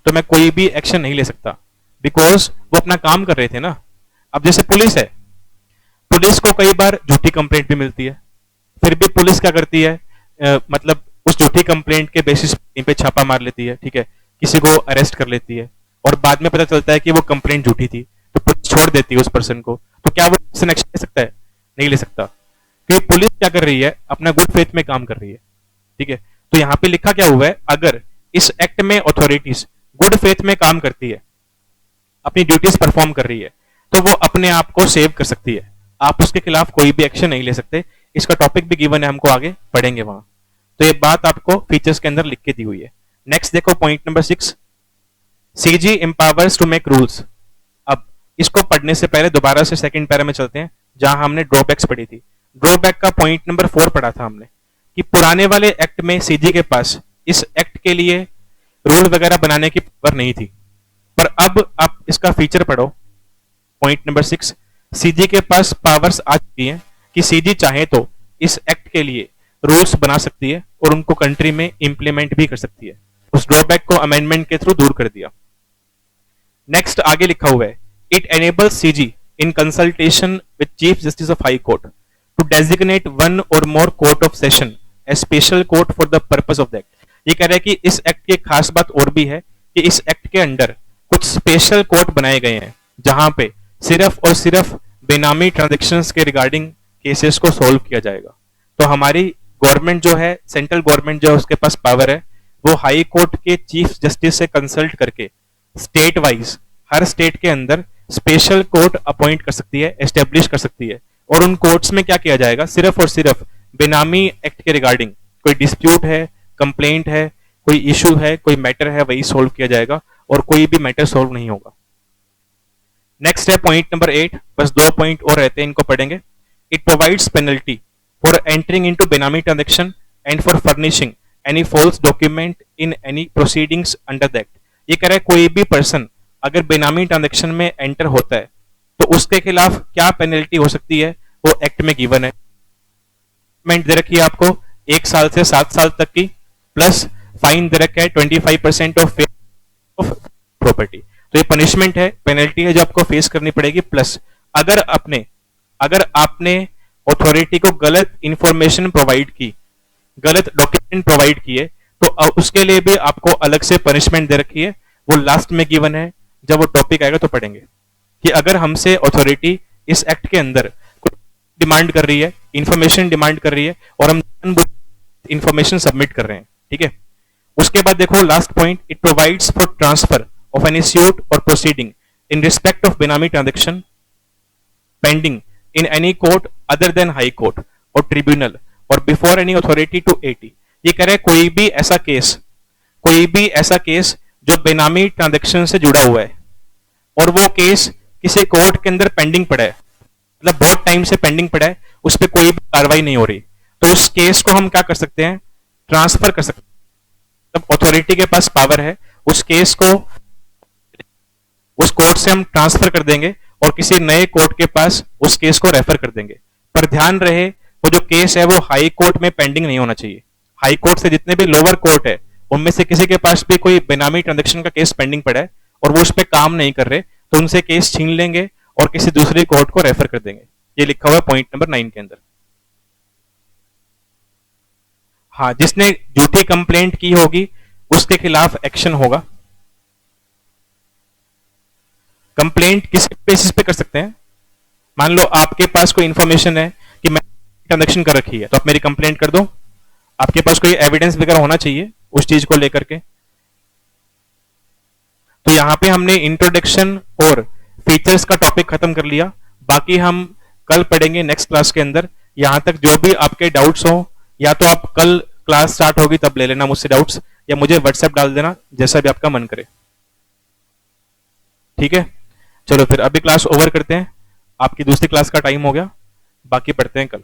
तो मैं कोई भी एक्शन नहीं ले सकता, बिकॉज वो अपना काम कर रहे थे ना। अब जैसे पुलिस है, पुलिस को कई बार झूठी कंप्लेंट भी मिलती है, फिर भी पुलिस क्या करती है, मतलब उस झूठी कंप्लेंट के बेसिस पे छापा मार लेती है, ठीक है, किसी को अरेस्ट कर लेती है, और बाद में पता चलता है कि वो कंप्लेंट झूठी थी, तो पुलिस छोड़ देती है उस पर्सन को। तो क्या वो पर्सन एक्शन ले सकता है? नहीं ले सकता, क्योंकि पुलिस क्या कर रही है, अपना गुड फेथ में काम कर रही है, ठीक है। तो यहाँ पे लिखा क्या हुआ है, अगर इस एक्ट में अथॉरिटीज गुड फेथ में काम करती है, अपनी ड्यूटीज परफॉर्म कर रही है, तो वो अपने आप को सेव कर सकती है, आप उसके खिलाफ कोई भी एक्शन नहीं ले सकते। इसका टॉपिक भी गिवन है, हमको आगे पढ़ेंगे वहां। तो ये बात आपको फीचर्स के अंदर लिख के दी हुई है। नेक्स्ट देखो point number 6, CG empowers to make rules. अब इसको पढ़ने से पहले दोबारा से सेकंड पैरा में चलते हैं, जहां हमने ड्रॉबैक्स पढ़ी थी। ड्रॉबैक का पॉइंट नंबर 4 पढ़ा था हमने, कि पुराने वाले एक्ट में सीजी के पास इस एक्ट के लिए रूल वगैरह बनाने की पावर नहीं थी, पर अब आप इसका फीचर पढ़ो, पॉइंट नंबर 6, सीजी के पास पावर्स आ चुकी हैं कि सीजी चाहे तो इस एक्ट के लिए रूल्स बना सकती है और उनको कंट्री में इंप्लीमेंट भी कर सकती है। उस ड्रॉबैक को अमेंडमेंट के थ्रू दूर कर दिया। नेक्स्ट आगे लिखा हुआ है, it enables CG in consultation with chief justice of high court to designate one or more court of session a special court for the purpose of the act. ये कह रहा है कि इस एक्ट की खास बात और भी है कि इस एक्ट के अंदर कुछ स्पेशल कोर्ट बनाए गए हैं, जहां पे सिर्फ और सिर्फ बेनामी ट्रांजैक्शंस के रिगार्डिंग केसेस को सॉल्व किया जाएगा। तो हमारी गवर्नमेंट जो है, सेंट्रल गवर्नमेंट जो है, उसके पास पावर है, वो हाई कोर्ट के चीफ जस्टिस से कंसल्ट करके स्टेट वाइज हर स्टेट के अंदर स्पेशल कोर्ट अपॉइंट कर सकती है, एस्टेब्लिश कर सकती है, और उन कोर्ट्स में क्या किया जाएगा, सिर्फ और सिर्फ बेनामी एक्ट के रिगार्डिंग कोई डिस्प्यूट है, कंप्लेंट है, कोई इशू है, कोई मैटर है, वही सोल्व किया जाएगा, और कोई भी मैटर सोल्व नहीं होगा। नेक्स्ट है पॉइंट नंबर 8, बस 2 पॉइंट और रहते हैं, इनको पढ़ेंगे। It provides penalty for entering into benami transaction and for furnishing any false document in any proceedings under the act. ये कह रहा है कोई भी पर्सन अगर बेनामी ट्रांजैक्शन में एंटर होता है तो उसके खिलाफ क्या पेनल्टी हो सकती है, वो एक्ट में गिवन है। दे रखी है आपको 1 साल से 7 साल तक की, प्लस फाइन दे रखा है 25% ऑफ प्रॉपर्टी। तो ये पनिशमेंट है, पेनल्टी है जो आपको फेस करनी पड़ेगी। प्लस अगर आपने अथॉरिटी को गलत इंफॉर्मेशन प्रोवाइड की, गलत डॉक्यूमेंट प्रोवाइड किए, तो उसके लिए भी आपको अलग से पनिशमेंट दे रखी है, वो लास्ट में गिवन है, जब वो टॉपिक आएगा तो पढ़ेंगे कि अगर हमसे अथॉरिटी इस एक्ट के अंदर कुछ डिमांड कर रही है, इंफॉर्मेशन डिमांड कर रही है, और हम इंफॉर्मेशन सबमिट कर रहे हैं, ठीक है। उसके बाद देखो last point, it provides for transfer of any suit or proceeding in respect of benami transaction pending in any court other than high court or tribunal or before any authority to 80। ये कह रहे कोई भी ऐसा case जो बेनामी transaction से जुड़ा हुआ है और वो केस किसी कोर्ट के अंदर पेंडिंग पड़ा है, मतलब बहुत टाइम से पेंडिंग पड़ा है, उस पर कोई भी कार्रवाई नहीं हो रही, तो उस केस को हम क्या कर सकते हैं, ट्रांसफर कर सकते हैं। मतलब अथॉरिटी के पास पावर है, उस केस को उस कोर्ट से हम ट्रांसफर कर देंगे और किसी नए कोर्ट के पास उस केस को रेफर कर देंगे। पर ध्यान रहे वो जो केस है वो हाई कोर्ट में पेंडिंग नहीं होना चाहिए। हाई कोर्ट से जितने भी लोअर कोर्ट है उनमें से किसी के पास भी कोई बेनामी ट्रांजैक्शन का केस पेंडिंग पड़ा है और वो उस पर काम नहीं कर रहे, तो उनसे केस छीन लेंगे और किसी दूसरी कोर्ट को रेफर कर देंगे। ये लिखा हुआ है पॉइंट नंबर 9 के अंदर। हाँ, जिसने झूठी कंप्लेंट की होगी उसके खिलाफ एक्शन होगा। कंप्लेंट किस बेसिस पे कर सकते हैं, मान लो आपके पास कोई इंफॉर्मेशन है कि मैं ट्रांजैक्शन कर रखी है, तो आप मेरी कंप्लेंट कर दो। आपके पास कोई एविडेंस वगैरह होना चाहिए उस चीज को लेकर के। तो यहां पे हमने इंट्रोडक्शन और फीचर्स का टॉपिक खत्म कर लिया, बाकी हम कल पढ़ेंगे नेक्स्ट क्लास के अंदर। यहां तक जो भी आपके डाउट्स हो, या तो आप कल क्लास स्टार्ट होगी तब ले लेना मुझसे डाउट्स, या मुझे व्हाट्सएप डाल देना, जैसा भी आपका मन करे, ठीक है। चलो फिर अभी क्लास ओवर करते हैं, आपकी दूसरी क्लास का टाइम हो गया, बाकी पढ़ते हैं कल।